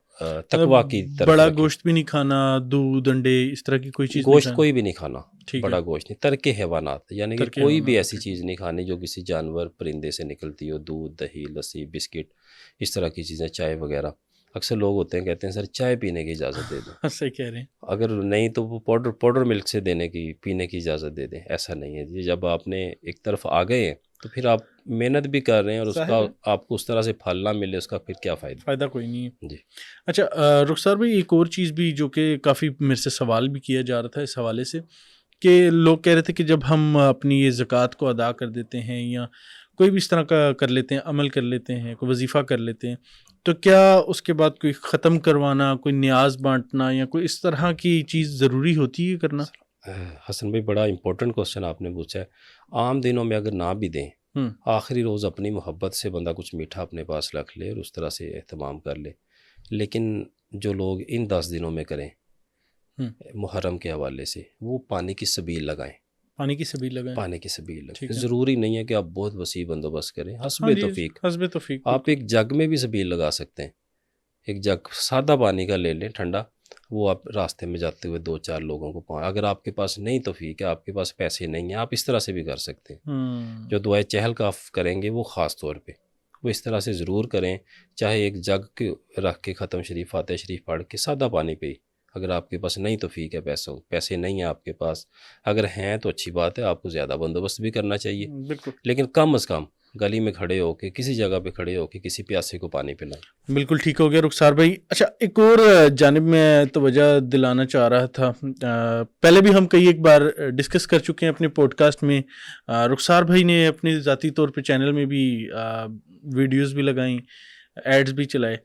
تقویٰ کی طرف بڑا رکھیں۔ گوشت بھی نہیں کھانا، دودھ انڈے اس طرح کی کوئی چیز گوشت کوئی بھی نہیں کھانا، بڑا گوشت نہیں، ترک حیوانات، یعنی کہ کوئی بھی ایسی چیز نہیں کھانی جو کسی جانور پرندے سے نکلتی ہو، دودھ دہی لسی بسکٹ اس طرح کی چیزیں، چائے وغیرہ۔ اکثر لوگ ہوتے ہیں کہتے ہیں سر چائے پینے کی اجازت دے دیں، صحیح کہہ رہے ہیں، اگر نہیں تو وہ پاؤڈر ملک سے پینے کی اجازت دے دیں، ایسا نہیں ہے جی۔ جب آپ نے ایک طرف آ گئے ہیں تو پھر آپ محنت بھی کر رہے ہیں اور اس کا آپ کو اس طرح سے پھل نہ ملے، اس کا پھر کیا فائدہ کوئی نہیں ہے جی۔ اچھا رخسار بھائی، ایک اور چیز بھی جو کہ کافی میرے سے سوال بھی کیا جا رہا تھا اس حوالے سے، کہ لوگ کہہ رہے تھے کہ جب ہم اپنی یہ زکوٰۃ کو ادا کر دیتے ہیں یا کوئی بھی اس طرح کا کر لیتے ہیں، عمل کر لیتے ہیں، کوئی وظیفہ کر لیتے ہیں، تو کیا اس کے بعد کوئی ختم کروانا، کوئی نیاز بانٹنا یا کوئی اس طرح کی چیز ضروری ہوتی ہے کرنا؟ حسن بھائی بڑا امپورٹنٹ کوسچن آپ نے پوچھا ہے۔ عام دنوں میں اگر نہ بھی دیں آخری روز اپنی محبت سے بندہ کچھ میٹھا اپنے پاس رکھ لے اور اس طرح سے اہتمام کر لے. لیکن جو لوگ ان 10 دنوں میں کریں محرم کے حوالے سے، وہ پانی کی سبیل لگائیں. پانی کی سبیل لگائیں. پانی کی سبیل لگائیں. ضروری نہیں ہے کہ آپ بہت وسیع بندوبست کریں. حسب توفیق. حسب توفیق. آپ ایک جگ میں بھی سبیل لگا سکتے ہیں. ایک جگ سادہ پانی کا لے لیں ٹھنڈا، وہ آپ راستے میں جاتے ہوئے 2-4 لوگوں کو اگر آپ کے پاس نہیں توفیق ہے، آپ کے پاس پیسے نہیں ہیں، آپ اس طرح سے بھی کر سکتے ہیں. جو دعائے چہل کاف کریں گے وہ خاص طور پہ وہ اس طرح سے ضرور کریں، چاہے ایک جگ کے رکھ کے ختم شریف فاتح شریف پڑھ کے سادہ پانی پہ ہی. اگر آپ کے پاس نہیں توفیق ہے، پیسے نہیں ہیں آپ کے پاس، اگر ہیں تو اچھی بات ہے، آپ کو زیادہ بندوبست بھی کرنا چاہیے. بالکل. لیکن کم از کم گلی میں کھڑے ہو کے کسی جگہ پہ کھڑے ہو کے کسی پیاسے کو پانی پلائیں. بالکل ٹھیک ہو گیا رخسار بھائی. اچھا، ایک اور جانب میں توجہ دلانا چاہ رہا تھا. پہلے بھی ہم کئی ایک بار ڈسکس کر چکے ہیں اپنے پوڈ کاسٹ میں. رخسار بھائی نے اپنے ذاتی طور پہ چینل میں بھی ویڈیوز بھی لگائیں، ایڈز بھی چلائے،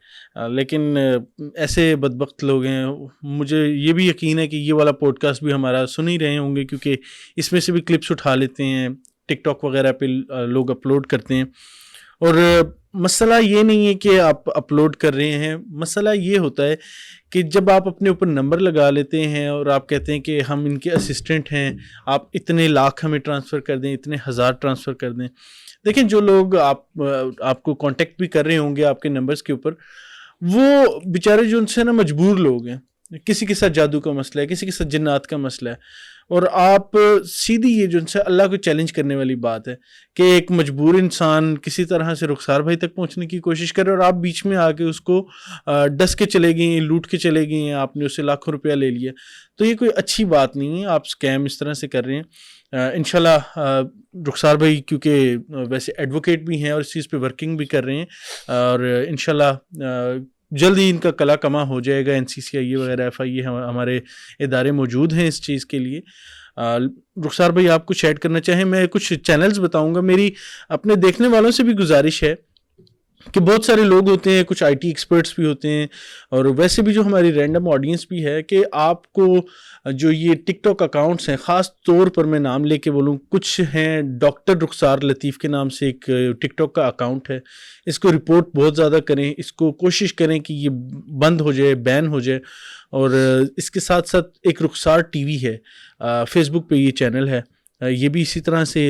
لیکن ایسے بدبخت لوگ ہیں. مجھے یہ بھی یقین ہے کہ یہ والا پوڈ کاسٹ بھی ہمارا سن ہی رہے ہوں گے، کیونکہ اس میں سے بھی کلپس اٹھا لیتے ہیں، ٹک ٹاک وغیرہ پہ لوگ اپلوڈ کرتے ہیں. اور مسئلہ یہ نہیں ہے کہ آپ اپلوڈ کر رہے ہیں، مسئلہ یہ ہوتا ہے کہ جب آپ اپنے اوپر نمبر لگا لیتے ہیں اور آپ کہتے ہیں کہ ہم ان کے اسسٹنٹ ہیں، آپ اتنے لاکھ ہمیں ٹرانسفر کر دیں، اتنے ہزار ٹرانسفر کر دیں. دیکھیں، جو لوگ آپ کو کانٹیکٹ بھی کر رہے ہوں گے آپ کے نمبرز کے اوپر، وہ بیچارے جو ان سے نا مجبور لوگ ہیں. کسی کے ساتھ جادو کا مسئلہ ہے، کسی کے ساتھ جنات کا مسئلہ ہے، اور آپ سیدھی یہ جو ان سے اللہ کو چیلنج کرنے والی بات ہے کہ ایک مجبور انسان کسی طرح سے رخسار بھائی تک پہنچنے کی کوشش کرے اور آپ بیچ میں آ کے اس کو ڈس کے چلے گئے ہیں، لوٹ کے چلے گئے ہیں، آپ نے اس سے لاکھوں روپیہ لے لیا. تو یہ کوئی اچھی بات نہیں ہے. آپ اسکیم اس طرح سے کر رہے ہیں. انشاءاللہ رخسار بھائی کیونکہ ویسے ایڈوکیٹ بھی ہیں اور اس چیز پہ ورکنگ بھی کر رہے ہیں، اور انشاءاللہ جلدی ان کا کلا کما ہو جائے گا. NCCIA وغیرہ FIA ہمارے ادارے موجود ہیں اس چیز کے لیے. رخسار بھائی آپ کچھ ایڈ کرنا چاہیں؟ میں کچھ چینلز بتاؤں گا. میری اپنے دیکھنے والوں سے بھی گزارش ہے کہ بہت سارے لوگ ہوتے ہیں، کچھ IT ایکسپرٹس بھی ہوتے ہیں، اور ویسے بھی جو ہماری رینڈم آڈینس بھی ہے، کہ آپ کو جو یہ ٹک ٹاک اکاؤنٹس ہیں، خاص طور پر میں نام لے کے بولوں، کچھ ہیں ڈاکٹر رخسار لطیف کے نام سے ایک ٹک ٹاک کا اکاؤنٹ ہے، اس کو رپورٹ بہت زیادہ کریں، اس کو کوشش کریں کہ یہ بند ہو جائے، بین ہو جائے. اور اس کے ساتھ ساتھ ایک رخسار TV ہے، فیس بک پہ یہ چینل ہے، یہ بھی اسی طرح سے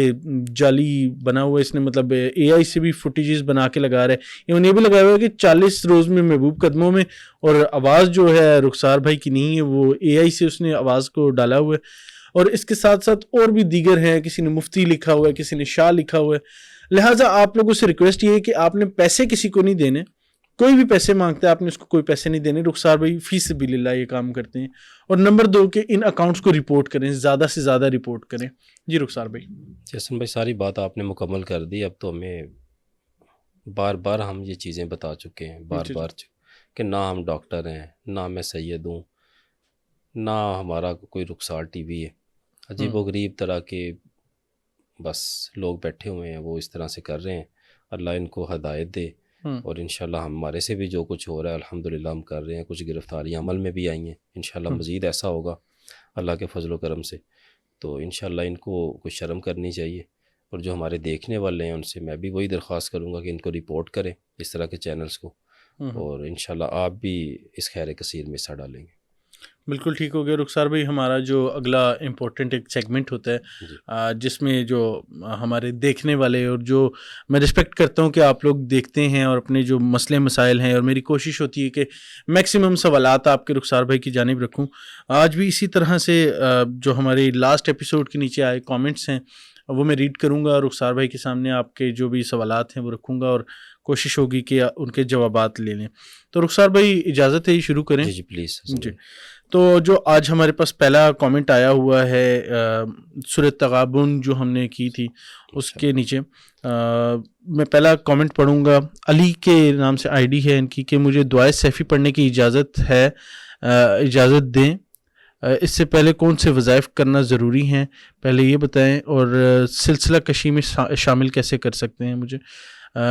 جعلی بنا ہوا ہے. اس نے مطلب AI سے بھی فوٹیجز بنا کے لگا رہا ہے. ایون یہ بھی لگایا ہوا ہے کہ 40 روز میں محبوب قدموں میں، اور آواز جو ہے رخسار بھائی کی نہیں ہے، وہ AI سے اس نے آواز کو ڈالا ہوا ہے. اور اس کے ساتھ ساتھ اور بھی دیگر ہیں، کسی نے مفتی لکھا ہوا ہے، کسی نے شاہ لکھا ہوا ہے. لہٰذا آپ لوگوں سے ریکویسٹ یہ ہے کہ آپ نے پیسے کسی کو نہیں دینے. کوئی بھی پیسے مانگتا ہے آپ نے اس کو کوئی پیسے نہیں دینے. رخسار بھائی فی سبیل اللہ یہ کام کرتے ہیں. اور نمبر 2 کہ ان اکاؤنٹس کو رپورٹ کریں، زیادہ سے زیادہ رپورٹ کریں. جی رخسار بھائی. حسن بھائی ساری بات آپ نے مکمل کر دی. اب تو ہمیں بار بار ہم یہ چیزیں بتا چکے ہیں، بار بار کہ نہ ہم ڈاکٹر ہیں، نہ میں سید ہوں، نہ ہمارا کوئی رخسار TV ہے. عجیب و غریب طرح کے بس لوگ بیٹھے ہوئے ہیں، وہ اس طرح سے کر رہے ہیں. اللہ ان کو ہدایت دے. اور انشاءاللہ ہمارے سے بھی جو کچھ ہو رہا ہے الحمدللہ ہم کر رہے ہیں. کچھ گرفتاریاں عمل میں بھی آئی ہیں، انشاءاللہ مزید ایسا ہوگا اللہ کے فضل و کرم سے. تو انشاءاللہ ان کو کچھ شرم کرنی چاہیے. اور جو ہمارے دیکھنے والے ہیں ان سے میں بھی وہی درخواست کروں گا کہ ان کو رپورٹ کریں اس طرح کے چینلز کو، اور انشاءاللہ آپ بھی اس خیر کثیر میں حصہ ڈالیں گے. بالکل ٹھیک ہو گیا رخسار بھائی. ہمارا جو اگلا امپورٹنٹ ایک سیگمنٹ ہوتا ہے جس میں جو ہمارے دیکھنے والے، اور جو میں رسپیکٹ کرتا ہوں کہ آپ لوگ دیکھتے ہیں اور اپنے جو مسئلے مسائل ہیں، اور میری کوشش ہوتی ہے کہ میکسیمم سوالات آپ کے رخسار بھائی کی جانب رکھوں. آج بھی اسی طرح سے جو ہمارے لاسٹ ایپیسوڈ کے نیچے آئے کامنٹس ہیں وہ میں ریڈ کروں گا، رخسار بھائی کے سامنے آپ کے جو بھی سوالات ہیں وہ رکھوں گا، اور کوشش ہوگی کہ ان کے جوابات لے لیں. تو رخسار بھائی اجازت ہے یہ شروع کریں؟ جی پلیز. جی. تو جو آج ہمارے پاس پہلا کامنٹ آیا ہوا ہے سورۃ تغابن جو ہم نے کی تھی اس کے نیچے، میں پہلا کامنٹ پڑھوں گا. علی کے نام سے ID ہے ان کی، کہ مجھے دعائے سیفی پڑھنے کی اجازت ہے، اجازت دیں. اس سے پہلے کون سے وظائف کرنا ضروری ہیں پہلے یہ بتائیں، اور سلسلہ کشی میں شامل کیسے کر سکتے ہیں مجھے؟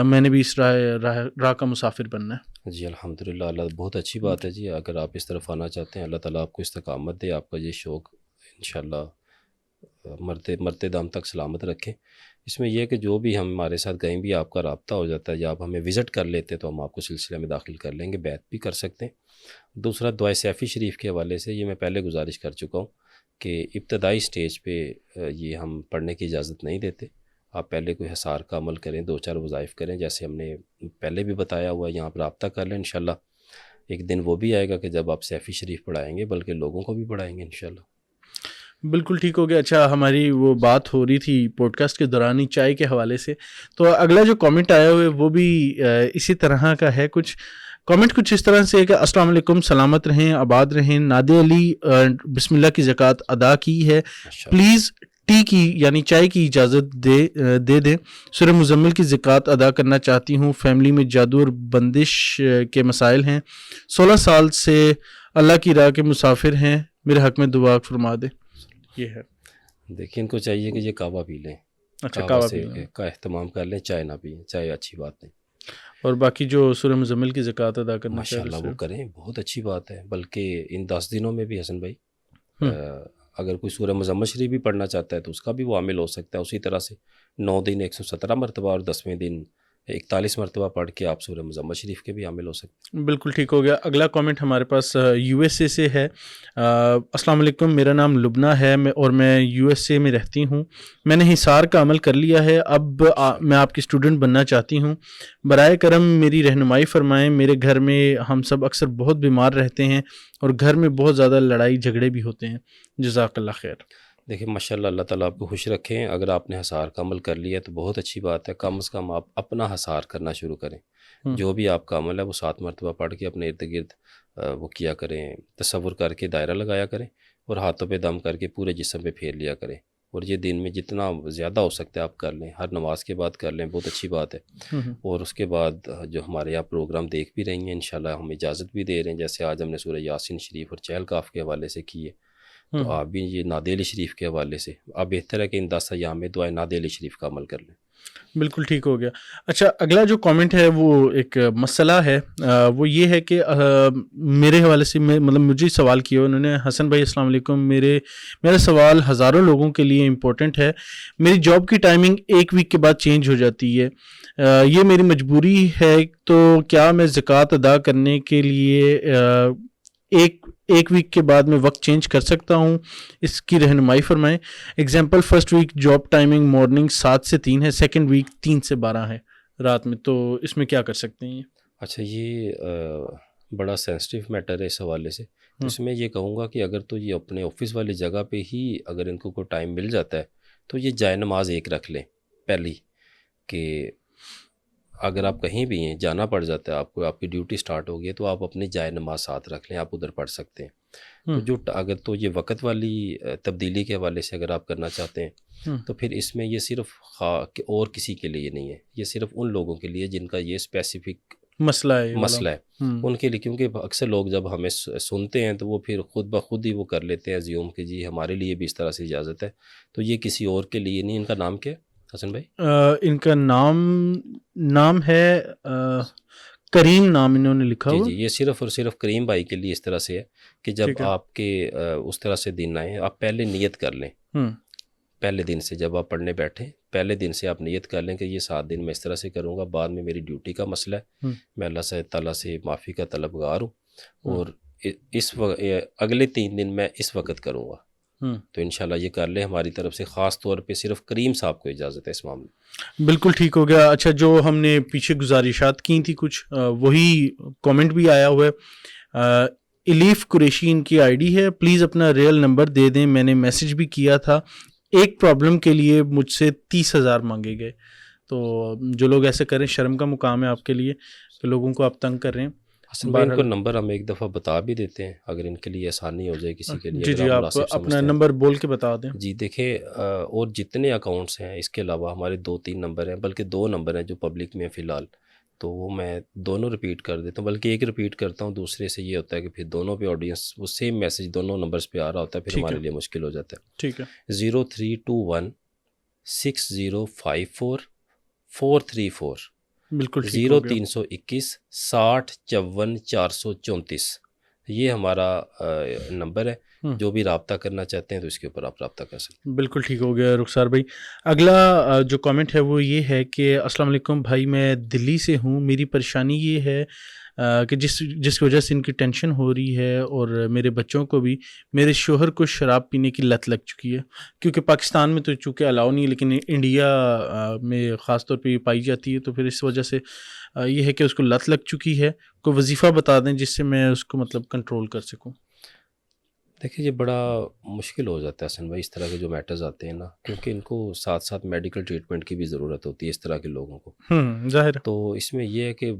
میں نے بھی اس راہ کا مسافر بننا ہے. جی الحمدللہ، اللہ بہت اچھی بات ہے جی. اگر آپ اس طرف آنا چاہتے ہیں اللہ تعالیٰ آپ کو استقامت دے، آپ کا یہ شوق انشاءاللہ مرتے دم تک سلامت رکھیں. اس میں یہ کہ جو بھی ہمارے ساتھ کہیں بھی آپ کا رابطہ ہو جاتا ہے یا آپ ہمیں وزٹ کر لیتے ہیں تو ہم آپ کو سلسلے میں داخل کر لیں گے، بیعت بھی کر سکتے ہیں۔ دوسرا دعائے سیفی شریف کے حوالے سے یہ میں پہلے گزارش کر چکا ہوں کہ ابتدائی سٹیج پہ یہ ہم پڑھنے کی اجازت نہیں دیتے۔ آپ پہلے کوئی حصار کا عمل کریں، 2-4 وظائف کریں، جیسے ہم نے پہلے بھی بتایا ہوا ہے، یہاں پر رابطہ کر لیں انشاءاللہ۔ ایک دن وہ بھی آئے گا کہ جب آپ سیفی شریف پڑھائیں گے، بلکہ لوگوں کو بھی پڑھائیں گے انشاءاللہ۔ بالکل ٹھیک ہو گیا۔ اچھا، ہماری وہ بات ہو رہی تھی پوڈ کاسٹ کے دوران ہی چائے کے حوالے سے، تو اگلا جو کامنٹ آیا ہوئے وہ بھی اسی طرح کا ہے۔ کچھ کامنٹ کچھ اس طرح سے ہے کہ السلام علیکم، سلامت رہیں، آباد رہیں، نادے علی بسم اللہ کی زکوٰۃ ادا کی ہے، پلیز ٹی کی یعنی چائے کی اجازت دے دیں۔ سورہ مزمل کی زکوٰۃ ادا کرنا چاہتی ہوں، فیملی میں جادو اور بندش کے مسائل ہیں، 16 سال سے اللہ کی راہ کے مسافر ہیں، میرے حق میں دعا فرما دے۔ یہ ہے، دیکھیں ان کو چاہیے کہ یہ کعبہ پی لیں، اچھا کعبہ کعبہ سے بھی، کا اہتمام کر لیں، چائے نہ پئیں، چائے اچھی بات نہیں۔ اور باقی جو سورہ مزمل کی زکوٰۃ ادا کرنا ماشاءاللہ وہ کریں، بہت اچھی بات ہے۔ بلکہ ان 10 دنوں میں بھی حسن بھائی اگر کوئی سورہ مزمل شریف بھی پڑھنا چاہتا ہے تو اس کا بھی وہ عامل ہو سکتا ہے، اسی طرح سے 9 دن 117 مرتبہ اور 10ویں دن 41 مرتبہ پڑھ کے آپ سورہ مزمل شریف کے بھی عامل ہو سکتے ہیں۔ بالکل ٹھیک ہو گیا۔ اگلا کامنٹ ہمارے پاس یو ایس اے سے ہے۔ السلام علیکم، میرا نام لبنہ ہے اور میں یو ایس اے میں رہتی ہوں، میں نے حصار کا عمل کر لیا ہے، اب میں آپ کی اسٹوڈنٹ بننا چاہتی ہوں، برائے کرم میری رہنمائی فرمائیں۔ میرے گھر میں ہم سب اکثر بہت بیمار رہتے ہیں اور گھر میں بہت زیادہ لڑائی جھگڑے بھی ہوتے ہیں، جزاک اللہ خیر۔ دیکھیں ماشاءاللہ اللہ تعالیٰ آپ کو خوش رکھیں۔ اگر آپ نے حصار کا عمل کر لیا تو بہت اچھی بات ہے، کم از کم آپ اپنا حصار کرنا شروع کریں۔ جو بھی آپ کا عمل ہے وہ 7 مرتبہ پڑھ کے اپنے ارد گرد وہ کیا کریں، تصور کر کے دائرہ لگایا کریں اور ہاتھوں پہ دم کر کے پورے جسم پہ پھیر لیا کریں، اور یہ دن میں جتنا زیادہ ہو سکتا ہے آپ کر لیں، ہر نماز کے بعد کر لیں، بہت اچھی بات ہے۔ اور اس کے بعد جو ہمارے یہاں پروگرام دیکھ بھی رہی ہیں انشاءاللہ ہم اجازت بھی دے رہے ہیں، جیسے آج ہم نے سورہ یاسین شریف اور چہل کاف کے حوالے سے کی ہے، تو آپ بھی یہ نادے علی شریف کے حوالے سے آپ بہتر ہے کہ ان 10 ایام میں دعائے نادے علی شریف کا عمل کر لیں۔ بالکل ٹھیک ہو گیا۔ اچھا، اگلا جو کامنٹ ہے وہ ایک مسئلہ ہے، وہ یہ ہے کہ میرے حوالے سے مطلب مجھے سوال کیا انہوں نے، حسن بھائی السلام علیکم، میرا سوال ہزاروں لوگوں کے لیے امپورٹنٹ ہے، میری جاب کی ٹائمنگ 1 ویک کے بعد چینج ہو جاتی ہے، یہ میری مجبوری ہے، تو کیا میں زکوٰۃ ادا کرنے کے لیے ایک ویک کے بعد میں وقت چینج کر سکتا ہوں؟ اس کی رہنمائی فرمائیں۔ Example, first week job timing morning 7 سے 3 ہے، سیکنڈ ویک 3 سے 12 ہے رات میں، تو اس میں کیا کر سکتے ہیں؟ اچھا، یہ بڑا سینسٹیو میٹر ہے اس حوالے سے، تو اس میں یہ کہوں گا کہ اگر تو یہ اپنے آفس والی جگہ پہ ہی اگر ان کو کوئی ٹائم مل جاتا ہے تو یہ جائے نماز ایک رکھ لیں پہلی، کہ اگر آپ کہیں بھی ہیں جانا پڑ جاتا ہے آپ کو، آپ کی ڈیوٹی سٹارٹ ہو گئی ہے تو آپ اپنی جائے نماز ساتھ رکھ لیں، آپ ادھر پڑھ سکتے ہیں۔ تو جو اگر تو یہ وقت والی تبدیلی کے حوالے سے اگر آپ کرنا چاہتے ہیں تو پھر اس میں یہ صرف اور کسی کے لیے نہیں ہے، یہ صرف ان لوگوں کے لیے جن کا یہ اسپیسیفک مسئلہ ہے ان کے لیے، کیونکہ اکثر لوگ جب ہمیں سنتے ہیں تو وہ پھر خود بخود ہی وہ کر لیتے ہیں زیوم کہ جی ہمارے لیے بھی اس طرح سے اجازت ہے، تو یہ کسی اور کے لیے نہیں۔ ان کا نام کیا ہے حسن بھائی؟ ان کا نام ہے کریم، نام انہوں نے لکھا ہوا۔ جی یہ صرف اور صرف کریم بھائی کے لیے اس طرح سے ہے کہ جب آپ کے اس طرح سے دن آئیں آپ پہلے نیت کر لیں، پہلے دن سے جب آپ پڑھنے بیٹھیں پہلے دن سے آپ نیت کر لیں کہ یہ 7 دن میں اس طرح سے کروں گا، بعد میں میری ڈیوٹی کا مسئلہ ہے، میں اللہ سے تعالیٰ سے معافی کا طلبگار ہوں، اور اس اگلے 3 دن میں اس وقت کروں گا، تو انشاءاللہ یہ کر لیں۔ ہماری طرف سے خاص طور پہ صرف کریم صاحب کو اجازت ہے اس معاملے۔ بالکل ٹھیک ہو گیا۔ اچھا، جو ہم نے پیچھے گزارشات کی تھی کچھ، وہی کامنٹ بھی آیا ہوا ہے۔ الیف قریشی ان کی ID ہے، پلیز اپنا ریئل نمبر دے دیں، میں نے میسج بھی کیا تھا، ایک پرابلم کے لیے مجھ سے 30,000 مانگے گئے، تو جو لوگ ایسے کریں شرم کا مقام ہے آپ کے لیے کہ لوگوں کو آپ تنگ کر رہے ہیں۔ حسن بھائی ان کو نمبر ہم ایک دفعہ بتا بھی دیتے ہیں اگر ان کے لیے آسانی ہو جائے کسی کے لیے۔ جی آپ اپنا نمبر بول کے بتا دیں۔ جی دیکھیں، اور جتنے اکاؤنٹس ہیں اس کے علاوہ ہمارے 2-3 نمبر ہیں، بلکہ 2 نمبر ہیں جو پبلک میں فی الحال، تو وہ میں دونوں ریپیٹ کر دیتا ہوں، بلکہ ایک ریپیٹ کرتا ہوں، دوسرے سے یہ ہوتا ہے کہ پھر دونوں پہ آڈینس وہ سیم میسج دونوں نمبرز پہ آ رہا ہوتا ہے، پھر ہمارے لیے مشکل ہو جاتا ہے۔ ٹھیک ہے، 0321 6054 434، بالکل 0321 60 54 434، یہ ہمارا نمبر ہے، ہوں۔ جو بھی رابطہ کرنا چاہتے ہیں تو اس کے اوپر آپ رابطہ کر سکتے بالکل ٹھیک ہو گیا رخسار بھائی. اگلا جو کامنٹ ہے وہ یہ ہے کہ السلام علیکم بھائی، میں دلی سے ہوں. میری پریشانی یہ ہے کہ جس کی وجہ سے ان کی ٹینشن ہو رہی ہے اور میرے بچوں کو بھی. میرے شوہر کو شراب پینے کی لت لگ چکی ہے، کیونکہ پاکستان میں تو چونکہ الاؤ نہیں ہے، لیکن انڈیا میں خاص طور پہ یہ پائی جاتی ہے. تو پھر اس وجہ سے یہ ہے کہ اس کو لت لگ چکی ہے. کوئی وظیفہ بتا دیں جس سے میں اس کو مطلب کنٹرول کر سکوں. دیکھیے یہ بڑا مشکل ہو جاتا ہے حسن بھائی، اس طرح کے جو میٹرز آتے ہیں نا، کیونکہ ان کو ساتھ ساتھ میڈیکل ٹریٹمنٹ کی بھی ضرورت ہوتی ہے اس طرح کے لوگوں کو. ظاہر ہے. تو اس میں یہ ہے کہ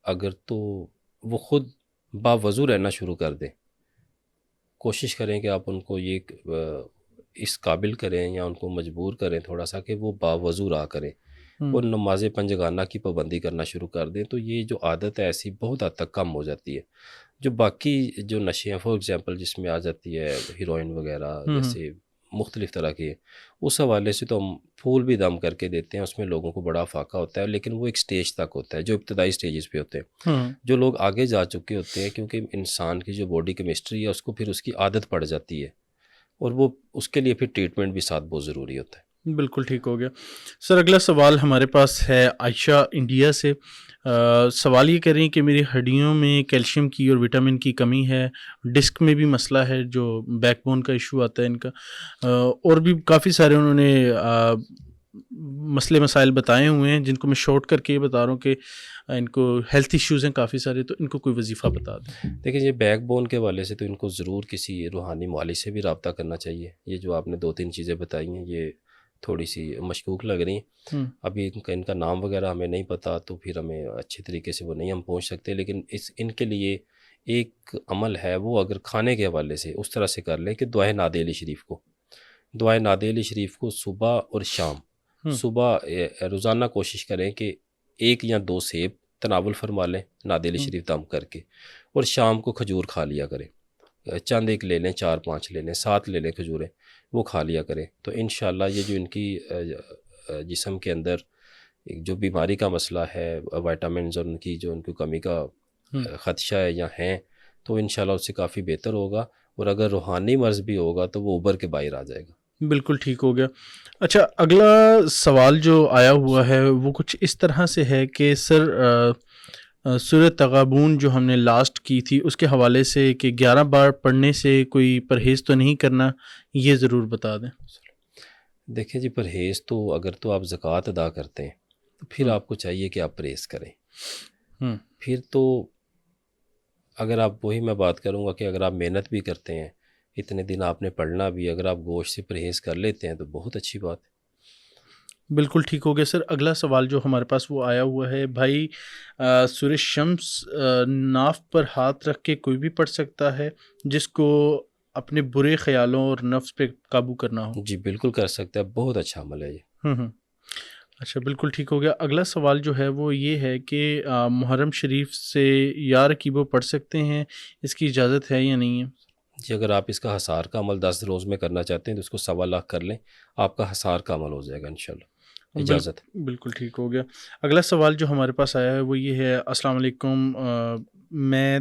اگر تو وہ خود باوضو رہنا شروع کر دیں، کوشش کریں کہ آپ ان کو یہ اس قابل کریں یا ان کو مجبور کریں تھوڑا سا کہ وہ باوضو رہا کریں اور نماز پنجگانہ کی پابندی کرنا شروع کر دیں، تو یہ جو عادت ہے ایسی بہت حد تک کم ہو جاتی ہے. جو باقی جو نشے ہیں فار ایگزامپل جس میں آ جاتی ہے ہیروئن وغیرہ جیسے مختلف طرح کے، اس حوالے سے تو ہم پھول بھی دم کر کے دیتے ہیں، اس میں لوگوں کو بڑا فاقہ ہوتا ہے، لیکن وہ ایک سٹیج تک ہوتا ہے جو ابتدائی سٹیجز پہ ہوتے ہیں. جو لوگ آگے جا چکے ہوتے ہیں، کیونکہ انسان کی جو باڈی کیمسٹری ہے اس کو پھر اس کی عادت پڑ جاتی ہے اور وہ اس کے لیے پھر ٹریٹمنٹ بھی ساتھ بہت ضروری ہوتا ہے. بالکل ٹھیک ہو گیا. سر اگلا سوال ہمارے پاس ہے عائشہ انڈیا سے. سوال یہ کر رہی ہیں کہ میری ہڈیوں میں کیلشیم کی اور وٹامن کی کمی ہے، ڈسک میں بھی مسئلہ ہے، جو بیک بون کا ایشو آتا ہے ان کا، اور بھی کافی سارے انہوں نے مسئلے مسائل بتائے ہوئے ہیں جن کو میں شارٹ کر کے یہ بتا رہا ہوں کہ ان کو ہیلتھ ایشوز ہیں کافی سارے. تو ان کو کوئی وظیفہ بتا دیں. دیکھیں یہ بیک بون کے حوالے سے تو ان کو ضرور کسی روحانی معالج سے بھی رابطہ کرنا چاہیے. یہ جو آپ نے 2-3 چیزیں بتائی ہیں یہ تھوڑی سی مشکوک لگ رہی ہیں. ابھی ان کا نام وغیرہ ہمیں نہیں پتہ، تو پھر ہمیں اچھے طریقے سے وہ نہیں ہم پہنچ سکتے، لیکن ان کے لیے ایک عمل ہے، وہ اگر کھانے کے حوالے سے اس طرح سے کر لیں کہ دعائے نادی علی شریف کو صبح اور شام، صبح روزانہ کوشش کریں کہ 1 یا 2 سیب تناول فرما لیں نادی علی شریف دم کر کے، اور شام کو کھجور کھا لیا کریں. چند ایک لے لیں، 4-5 لے لیں، 7 لے لیں کھجوریں، وہ کھا لیا کریں. تو انشاءاللہ یہ جو ان کی جسم کے اندر جو بیماری کا مسئلہ ہے، وائٹامنز اور ان کی جو ان کی کمی کا خدشہ ہے یا ہیں، تو انشاءاللہ اس سے کافی بہتر ہوگا. اور اگر روحانی مرض بھی ہوگا تو وہ ابھر کے باہر آ جائے گا. بالکل ٹھیک ہو گیا. اچھا اگلا سوال جو آیا ہوا ہے وہ کچھ اس طرح سے ہے کہ سر سورۃ تغابن جو ہم نے لاسٹ کی تھی اس کے حوالے سے کہ 11 بار پڑھنے سے کوئی پرہیز تو نہیں کرنا، یہ ضرور بتا دیں. دیکھیں جی، پرہیز تو اگر تو آپ زکوٰۃ ادا کرتے ہیں تو پھر آپ کو چاہیے کہ آپ پرہیز کریں. پھر تو اگر آپ وہی میں بات کروں گا کہ اگر آپ محنت بھی کرتے ہیں، اتنے دن آپ نے پڑھنا بھی، اگر آپ گوشت سے پرہیز کر لیتے ہیں تو بہت اچھی بات ہے. بالکل ٹھیک ہو گیا. سر اگلا سوال جو ہمارے پاس وہ آیا ہوا ہے، بھائی سورہ شمس ناف پر ہاتھ رکھ کے کوئی بھی پڑھ سکتا ہے جس کو اپنے برے خیالوں اور نفس پہ قابو کرنا ہو؟ جی بالکل کر سکتا ہے، بہت اچھا عمل ہے یہ. اچھا بالکل ٹھیک ہو گیا. اگلا سوال جو ہے وہ یہ ہے کہ محرم شریف سے یا رکیبو پڑھ سکتے ہیں، اس کی اجازت ہے یا نہیں ہے؟ جی اگر آپ اس کا حصار کا عمل 10 روز میں کرنا چاہتے ہیں تو اس کو 1.25 لاکھ کر لیں، آپ کا حصار کا عمل ہو جائے گا انشاءاللہ. اجازت. بالکل ٹھیک ہو گیا. اگلا سوال جو ہمارے پاس آیا ہے وہ یہ ہے، السلام علیکم، میں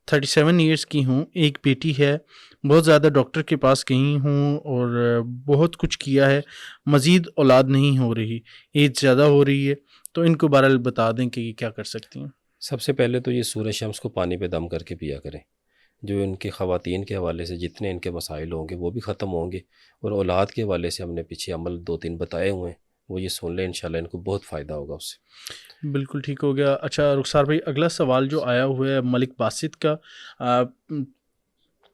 37 ایئرس کی ہوں، ایک بیٹی ہے، بہت زیادہ ڈاکٹر کے پاس گئی ہوں اور بہت کچھ کیا ہے، مزید اولاد نہیں ہو رہی، ایج زیادہ ہو رہی ہے، تو ان کو بہرحال بتا دیں کہ یہ کیا کر سکتی ہیں. سب سے پہلے تو یہ سورہ شمس کو پانی پہ دم کر کے پیا کریں. جو ان کے خواتین کے حوالے سے جتنے ان کے مسائل ہوں گے وہ بھی ختم ہوں گے، اور اولاد کے حوالے سے ہم نے پیچھے عمل 2-3 بتائے ہوئے ہیں، وہ یہ سن لیں، انشاءاللہ ان کو بہت فائدہ ہوگا اس سے. بالکل ٹھیک ہو گیا. اچھا رخسار بھائی اگلا سوال جو آیا ہوا ہے ملک باسط کا،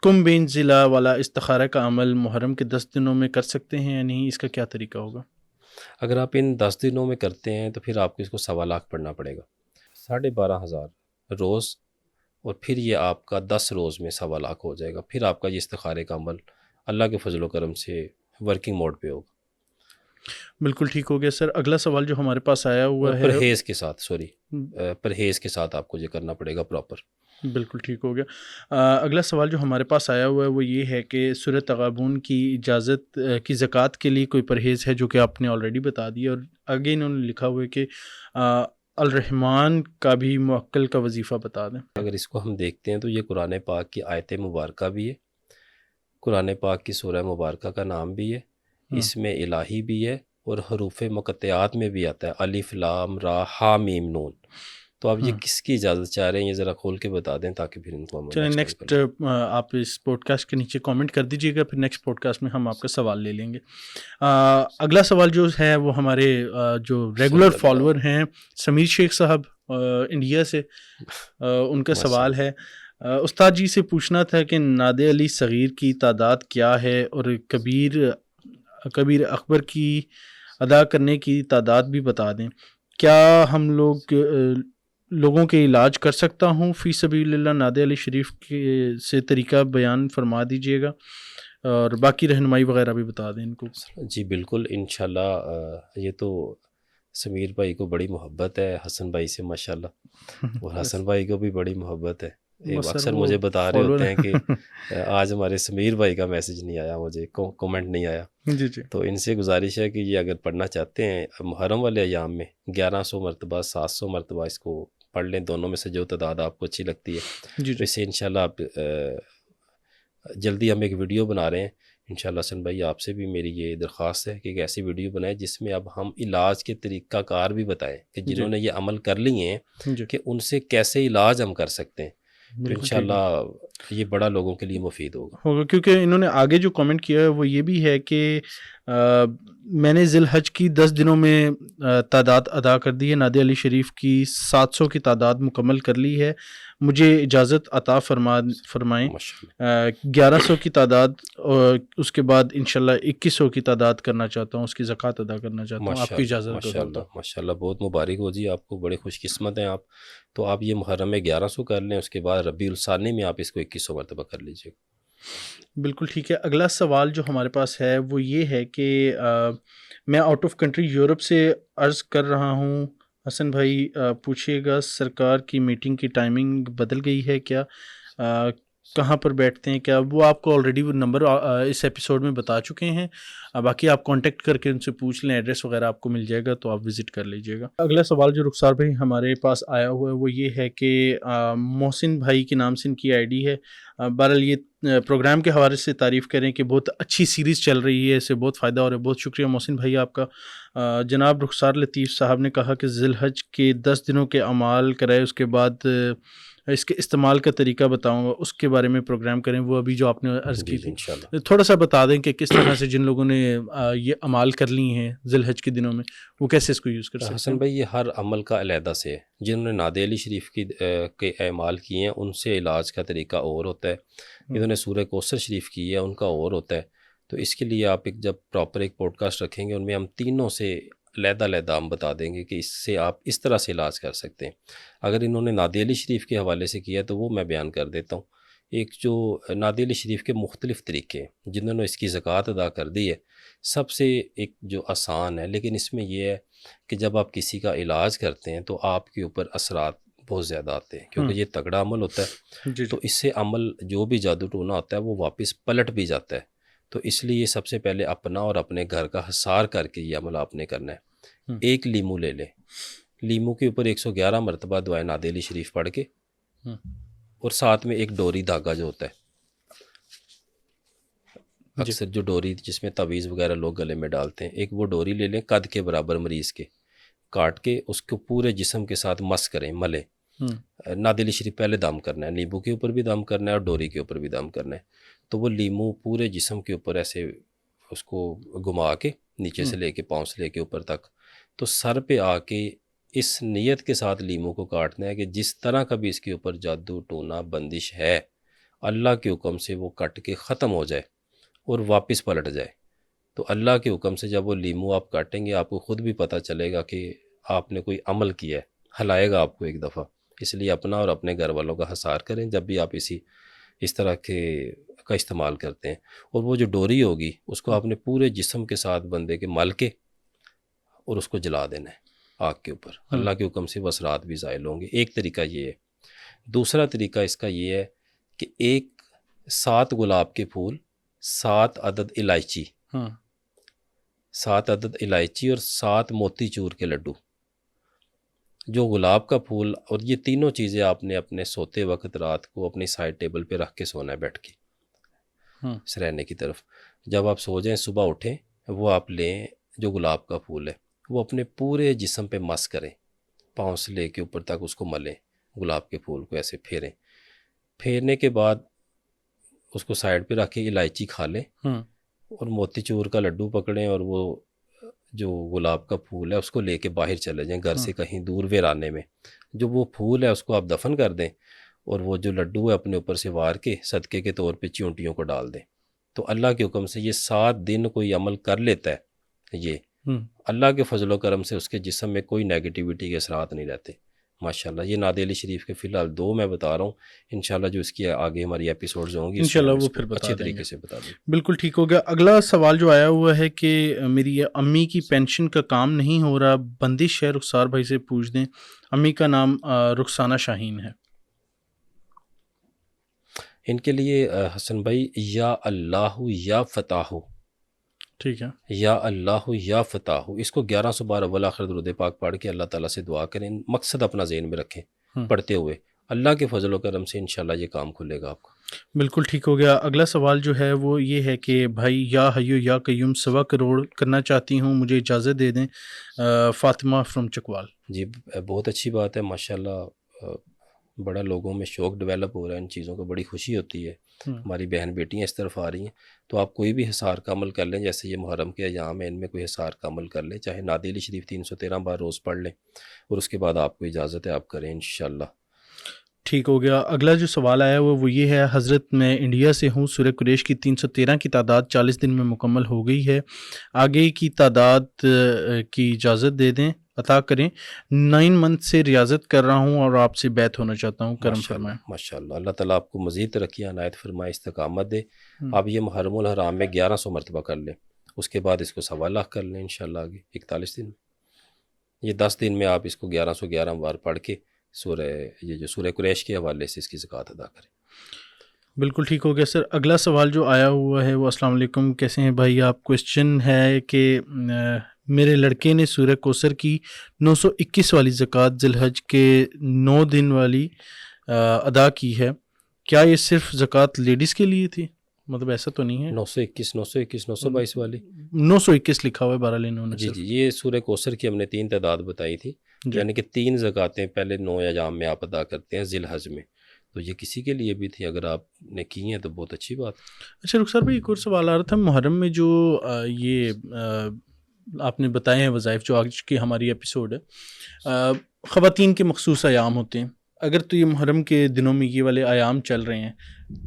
کمبین ضلع والا استخارہ کا عمل محرم کے 10 دنوں میں کر سکتے ہیں یا نہیں، اس کا کیا طریقہ ہوگا؟ اگر آپ ان 10 دنوں میں کرتے ہیں تو پھر آپ کو اس کو 1.25 لاکھ پڑھنا پڑے گا، 12,500 روز، اور پھر یہ آپ کا 10 روز میں 1.25 لاکھ ہو جائے گا. پھر آپ کا یہ استخارے کا عمل اللہ کے فضل و کرم سے ورکنگ موڈ پہ ہوگا. بالکل ٹھیک ہو گیا. سر اگلا سوال جو ہمارے پاس آیا ہوا ہے، پرہیز کے ساتھ پرہیز کے ساتھ آپ کو یہ کرنا پڑے گا پراپر. بالکل ٹھیک ہو گیا. اگلا سوال جو ہمارے پاس آیا ہوا ہے وہ یہ ہے کہ سورۃ تغابن کی اجازت کی زکوٰۃ کے لیے کوئی پرہیز ہے، جو کہ آپ نے آلریڈی بتا دیا، اور آگے انہوں نے لکھا ہوا ہے کہ الرحمن کا بھی موکل کا وظیفہ بتا دیں. اگر اس کو ہم دیکھتے ہیں تو یہ قرآن پاک کی آیت مبارکہ بھی ہے، قرآن پاک کی سورہ مبارکہ کا نام بھی ہے، اس میں الہی بھی ہے اور حروف مقطعات میں بھی آتا ہے، الف لام را ہا میم نون. تو آپ یہ کس کی اجازت چاہ رہے ہیں، یہ ذرا کھول کے بتا دیں تاکہ پھر ان کو ہم چلیں understand نیکسٹ کریں. آپ اس پوڈ کاسٹ کے نیچے کامنٹ کر دیجیے گا، پھر نیکسٹ پوڈ کاسٹ میں ہم آپ کا سوال لے لیں گے. اگلا سوال جو ہے وہ ہمارے جو ریگولر فالوور ہیں سمیر شیخ صاحب انڈیا سے، ان کا سوال ہے استاد جی سے پوچھنا تھا کہ نادر علی صغیر کی تعداد کیا ہے اور کبیر اکبر کی ادا کرنے کی تعداد بھی بتا دیں. کیا ہم لوگوں کے علاج کر سکتا ہوں فی سبیل اللہ؟ نادر علی شریف سے طریقہ بیان فرما دیجیے گا اور باقی رہنمائی وغیرہ بھی بتا دیں ان کو. جی بالکل، انشاءاللہ. یہ تو سمیر بھائی کو بڑی محبت ہے حسن بھائی سے ماشاءاللہ، اور حسن بھائی کو بھی بڑی محبت ہے. اکثر مجھے بتا رہے ہوتے ہیں کہ آج ہمارے سمیر بھائی کا میسج نہیں آیا، مجھے کومنٹ نہیں آیا. جی جی. تو ان سے گزارش ہے کہ یہ اگر پڑھنا چاہتے ہیں محرم والے ایام میں 1100 مرتبہ 700 مرتبہ اس کو پڑھ لیں، دونوں میں سے جو تعداد آپ کو اچھی لگتی ہے. جی تو اس سے انشاءاللہ آپ جلدی ہم ایک ویڈیو بنا رہے ہیں انشاءاللہ. حسن بھائی آپ سے بھی میری یہ درخواست ہے کہ ایک ایسی ویڈیو بنائیں جس میں اب ہم علاج کے طریقہ کار بھی بتائیں کہ جنہوں نے یہ عمل کر لیے ہیں کہ ان سے کیسے علاج ہم کر سکتے ہیں. تو انشاءاللہ یہ بڑا لوگوں کے لیے مفید ہوگا. کیونکہ انہوں نے آگے جو کامنٹ کیا ہے وہ یہ بھی ہے کہ میں نے ذی الحج کی 10 دنوں میں تعداد ادا کر دی ہے، نادر علی شریف کی 700 کی تعداد مکمل کر لی ہے، مجھے اجازت عطا فرمائیں. 1100 کی تعداد اور اس کے بعد انشاءاللہ 2100 کی تعداد کرنا چاہتا ہوں، اس کی زکوٰۃ ادا کرنا چاہتا ہوں. آپ کی اجازت ماشاءاللہ بہت مبارک ہو جی، آپ کو بڑے خوش قسمت ہیں آپ. تو آپ یہ محرم میں 1100 کر لیں، اس کے بعد ربیع الثانی میں آپ اس کو 2100 مرتبہ کر لیجیے. بالکل ٹھیک ہے. اگلا سوال جو ہمارے پاس ہے وہ یہ ہے کہ میں آؤٹ آف کنٹری یورپ سے عرض کر رہا ہوں. حسن بھائی پوچھیے گا سرکار کی میٹنگ کی ٹائمنگ بدل گئی ہے کیا؟ کہاں پر بیٹھتے ہیں؟ کیا وہ آپ کو آلریڈی وہ نمبر اس ایپیسوڈ میں بتا چکے ہیں؟ باقی آپ کانٹیکٹ کر کے ان سے پوچھ لیں، ایڈریس وغیرہ آپ کو مل جائے گا تو آپ وزٹ کر لیجیے گا. اگلا سوال جو رخسار بھائی ہمارے پاس آیا ہوا ہے وہ یہ ہے کہ محسن بھائی کے نام سے ان کی آئی ڈی ہے. بہرحال یہ پروگرام کے حوالے سے تعریف کریں کہ بہت اچھی سیریز چل رہی ہے، اس سے بہت فائدہ ہو رہا ہے. بہت شکریہ محسن بھائی آپ کا. جناب رخسار لطیف صاحب نے کہا کہ ذی الحج کے 10 دنوں کے اعمال کرائے، اس کے بعد اس کے استعمال کا طریقہ بتاؤں گا، اس کے بارے میں پروگرام کریں. وہ ابھی جو آپ نے عرض کی تھی تھوڑا سا بتا دیں کہ کس طرح سے جن لوگوں نے یہ اعمال کر لی ہیں ذی الحج کے دنوں میں وہ کیسے اس کو یوز کر سکتے ہیں. حسن بھائی یہ ہر عمل کا علیحدہ سے ہے. جنہوں نے نادر علی شریف کے اعمال کیے ہیں ان سے علاج کا طریقہ اور ہوتا ہے، جنہوں نے سورہ کوثر شریف کی ہے ان کا اور ہوتا ہے. تو اس کے لیے آپ جب پراپر ایک پوڈ کاسٹ رکھیں گے ان میں ہم تینوں سے علیحدہ ہم بتا دیں گے کہ اس سے آپ اس طرح سے علاج کر سکتے ہیں. اگر انہوں نے نادر علی شریف کے حوالے سے کیا تو وہ میں بیان کر دیتا ہوں. ایک جو نادر علی شریف کے مختلف طریقے ہیں جنہوں نے اس کی زکوٰۃ ادا کر دی ہے، سب سے ایک جو آسان ہے لیکن اس میں یہ ہے کہ جب آپ کسی کا علاج کرتے ہیں تو آپ کے اوپر اثرات بہت زیادہ آتے ہیں کیونکہ یہ تگڑا عمل ہوتا ہے. تو اس سے عمل جو بھی جادو ٹونا ہوتا ہے وہ واپس پلٹ بھی جاتا ہے. تو اس لیے سب سے پہلے اپنا اور اپنے گھر کا حصار کر کے یہ عمل آپ نے کرنا ہے. ایک لیمو لے لیں، لیمو کے اوپر 111 مرتبہ دعائے نادر علی شریف پڑھ کے، اور ساتھ میں ایک ڈوری دھاگا جو ہوتا ہے، اکثر جو ڈوری جس میں تعویذ وغیرہ لوگ گلے میں ڈالتے ہیں، ایک وہ ڈوری لے لیں قد کے برابر مریض کے، کاٹ کے اس کو پورے جسم کے ساتھ مس کریں، ملیں. نادر علی شریف پہلے دم کرنا ہے، لیمو کے اوپر بھی دم کرنا ہے اور ڈوری کے اوپر بھی دم کرنا ہے. تو وہ لیمو پورے جسم کے اوپر ایسے اس کو گھما کے نیچے سے لے کے پاؤں سے لے کے اوپر تک، تو سر پہ آ کے اس نیت کے ساتھ لیمو کو کاٹنا ہے کہ جس طرح کا بھی اس کے اوپر جادو ٹونا بندش ہے اللہ کے حکم سے وہ کٹ کے ختم ہو جائے اور واپس پلٹ جائے. تو اللہ کے حکم سے جب وہ لیمو آپ کاٹیں گے آپ کو خود بھی پتہ چلے گا کہ آپ نے کوئی عمل کیا ہے، ہلائے گا آپ کو ایک دفعہ. اس لیے اپنا اور اپنے گھر والوں کا حصار کریں جب بھی آپ اس طرح کا استعمال کرتے ہیں. اور وہ جو ڈوری ہوگی اس کو آپ نے پورے جسم کے ساتھ بندے کے مل کے اور اس کو جلا دینا ہے آگ کے اوپر. اللہ کے حکم سے وہ اثرات بھی زائل ہوں گے. ایک طریقہ یہ ہے. دوسرا طریقہ اس کا یہ ہے کہ 7 گلاب کے پھول، 7 عدد الائچی، 7 عدد الائچی اور 7 موتی چور کے لڈو، جو گلاب کا پھول اور یہ تینوں چیزیں آپ نے اپنے سوتے وقت رات کو اپنی سائڈ ٹیبل پہ رکھ کے سونا ہے بیٹھ کے سرہنے کی طرف. جب آپ سو جائیں صبح اٹھیں وہ آپ لیں جو گلاب کا پھول ہے وہ اپنے پورے جسم پہ مس کریں, پاؤں سے لے کے اوپر تک اس کو ملیں, گلاب کے پھول کو ایسے پھیریں. پھیرنے کے بعد اس کو سائڈ پہ رکھیں, الائچی کھا لیں اور موتی چور کا لڈو پکڑیں اور وہ جو گلاب کا پھول ہے اس کو لے کے باہر چلے جائیں گھر سے کہیں دور ویرانے میں. جو وہ پھول ہے اس کو آپ دفن کر دیں اور وہ جو لڈو ہے اپنے اوپر سے وار کے صدقے کے طور پہ چیونٹیوں کو ڈال دیں. تو اللہ کے حکم سے یہ 7 دن کوئی عمل کر لیتا ہے, یہ اللہ کے فضل و کرم سے اس کے جسم میں کوئی نیگیٹیوٹی کے اثرات نہیں رہتے ماشاءاللہ. یہ ناد علی شریف کے فی الحال 2 میں بتا رہا ہوں, انشاءاللہ جو اس کی آگے ہماری ایپیسوڈز ہوں گی انشاءاللہ وہ پھر اچھے طریقے سے بتا دیں. بالکل ٹھیک ہو گیا. اگلا سوال جو آیا ہوا ہے کہ میری امی کی پینشن کا کام نہیں ہو رہا, بندش ہے, رخسار بھائی سے پوچھ دیں. امی کا نام رخسانہ شاہین ہے. ان کے لیے حسن بھائی یا اللہ یا فتح, ٹھیک ہے, یا اللہ یا فتح, اس کو 1100 بار اول آخر درود پاک پڑھ کے اللہ تعالیٰ سے دعا کریں, مقصد اپنا ذہن میں رکھیں پڑھتے ہوئے. اللہ کے فضل و کرم سے انشاءاللہ یہ کام کھلے گا آپ کو. بالکل ٹھیک ہو گیا. اگلا سوال جو ہے وہ یہ ہے کہ بھائی یا حیو یا قیوم 1.25 کروڑ کرنا چاہتی ہوں, مجھے اجازت دے دیں. فاطمہ فرام چکوال. جی بہت اچھی بات ہے ماشاءاللہ, بڑا لوگوں میں شوق ڈیولپ ہو رہا ہے ان چیزوں کو, بڑی خوشی ہوتی ہے. ہماری بہن بیٹیاں اس طرف آ رہی ہیں, تو آپ کوئی بھی حصار کا عمل کر لیں, جیسے یہ محرم کے ایام ہے ان میں کوئی حصار کا عمل کر لیں, چاہے ناد علی شریف 313 بار روز پڑھ لیں, اور اس کے بعد آپ کو اجازت ہے آپ کریں انشاءاللہ. ٹھیک ہو گیا. اگلا جو سوال آیا ہوا وہ یہ ہے, حضرت میں انڈیا سے ہوں, سورہ قریش کی 313 کی تعداد 40 دن میں مکمل ہو گئی ہے, آگے کی تعداد کی اجازت دے دیں, عطا کریں. 9 منتھ سے ریاضت کر رہا ہوں اور آپ سے بیعت ہونا چاہتا ہوں, کرم فرمائیں. ماشاءاللہ, اللہ تعالیٰ آپ کو مزید ترقی عنایت فرمائے, استقامت دے. آپ یہ محرم الحرام میں 1100 مرتبہ کر لیں, اس کے بعد اس کو 1.25 لاکھ کر لیں انشاءاللہ آگے 41 دن میں. یہ 10 دن میں آپ اس کو 1111 بار پڑھ کے یہ جو سورہ قریش کے حوالے سے اس کی زکوٰۃ ادا کریں. بالکل ٹھیک ہو گیا سر. اگلا سوال جو آیا ہوا ہے وہ السلام علیکم, کیسے ہیں بھائی آپ. کویسچن ہے کہ میرے لڑکے نے سورہ کوثر کی 921 والی زکوٰۃ ذی الحج کے 9 دن والی ادا کی ہے, کیا یہ صرف زکوٰۃ لیڈیز کے لیے تھی؟ مطلب ایسا تو نہیں ہے. 922 والی 921 لکھا ہوا ہے بہرحال انہوں نے. جی یہ سورہ کوثر کی ہم نے 3 تعداد بتائی تھی, یعنی کہ 3 زکوٰتیں پہلے 9 ایام میں آپ ادا کرتے ہیں ذی الحج میں, تو یہ کسی کے لیے بھی تھی, اگر آپ نے کی ہیں تو بہت اچھی بات. اچھا رخسار بھائی, ایک اور سوال آ رہا تھا, محرم میں جو یہ آپ نے بتائے ہیں وظائف, جو آج کی ہماری ایپیسوڈ ہے, خواتین کے مخصوص ایام ہوتے ہیں, اگر تو یہ محرم کے دنوں میں یہ والے ایام چل رہے ہیں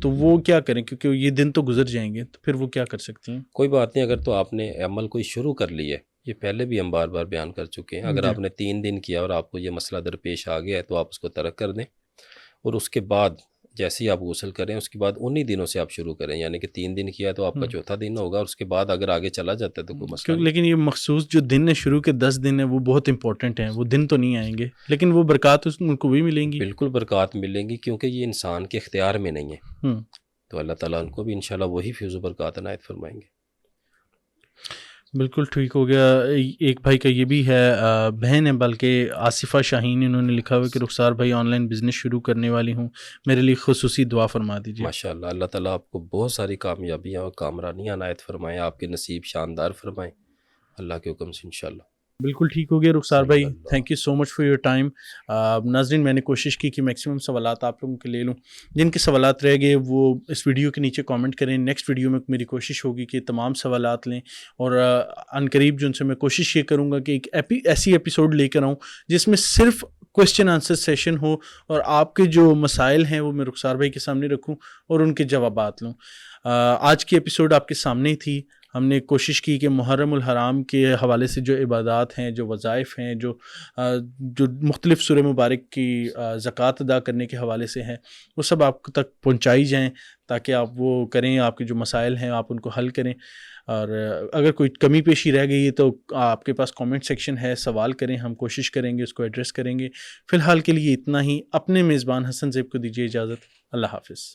تو وہ کیا کریں, کیونکہ یہ دن تو گزر جائیں گے, تو پھر وہ کیا کر سکتی ہیں؟ کوئی بات نہیں, اگر تو آپ نے عمل کوئی شروع کر لی ہے, یہ پہلے بھی ہم بار بار بیان کر چکے ہیں, اگر آپ نے 3 دن کیا اور آپ کو یہ مسئلہ درپیش آ گیا ہے تو آپ اس کو ترک کر دیں, اور اس کے بعد جیسے ہی آپ غسل کریں اس کے بعد انہی دنوں سے آپ شروع کریں, یعنی کہ 3 دن کیا تو آپ کا 4تھا دن ہوگا, اور اس کے بعد اگر آگے چلا جاتا ہے تو کوئی مسئلہ نہیں. لیکن یہ مخصوص جو دن ہے شروع کے 10 دن ہیں وہ بہت امپورٹنٹ ہیں, وہ دن تو نہیں آئیں گے لیکن وہ برکات ان کو بھی ملیں گی. بالکل برکات ملیں گی, کیونکہ یہ انسان کے اختیار میں نہیں ہے, تو اللہ تعالیٰ ان کو بھی انشاءاللہ وہی فیض و برکات عنایت فرمائیں گے. بالکل ٹھیک ہو گیا. ایک بھائی کا یہ بھی ہے, بہن ہے بلکہ, آصفہ شاہین, انہوں نے لکھا ہوا کہ رخسار بھائی آن لائن بزنس شروع کرنے والی ہوں, میرے لیے خصوصی دعا فرما دیجیے. ماشاءاللہ, اللہ تعالیٰ آپ کو بہت ساری کامیابیاں اور کامرانیاں عنایت فرمائیں, آپ کے نصیب شاندار فرمائیں اللہ کے حکم سے انشاءاللہ. بالکل ٹھیک ہو گیا رخسار بھائی, thank you so much for your time. ناظرین, میں نے کوشش کی کہ میکسیمم سوالات آپ لوگوں کے لے لوں, جن کے سوالات رہ گئے وہ اس ویڈیو کے نیچے کامنٹ کریں. نیکسٹ ویڈیو میں میری کوشش ہوگی کہ تمام سوالات لیں, اور عنقریب جو ان سے میں کوشش یہ کروں گا کہ ایک ایسی ایپیسوڈ لے کر آؤں جس میں صرف کویسچن آنسر سیشن ہو, اور آپ کے جو مسائل ہیں وہ میں رخسار بھائی کے سامنے رکھوں اور ان کے جوابات لوں. آج کی ایپیسوڈ آپ کے سامنے ہی تھی. ہم نے کوشش کی کہ محرم الحرام کے حوالے سے جو عبادات ہیں, جو وظائف ہیں, جو مختلف سورہ مبارک کی زکوٰۃ ادا کرنے کے حوالے سے ہیں, وہ سب آپ تک پہنچائی جائیں تاکہ آپ وہ کریں, آپ کے جو مسائل ہیں آپ ان کو حل کریں. اور اگر کوئی کمی پیشی رہ گئی ہے تو آپ کے پاس کامنٹ سیکشن ہے, سوال کریں, ہم کوشش کریں گے اس کو ایڈریس کریں گے. فی الحال کے لیے اتنا ہی. اپنے میزبان حسن زیب کو دیجیے اجازت. اللہ حافظ.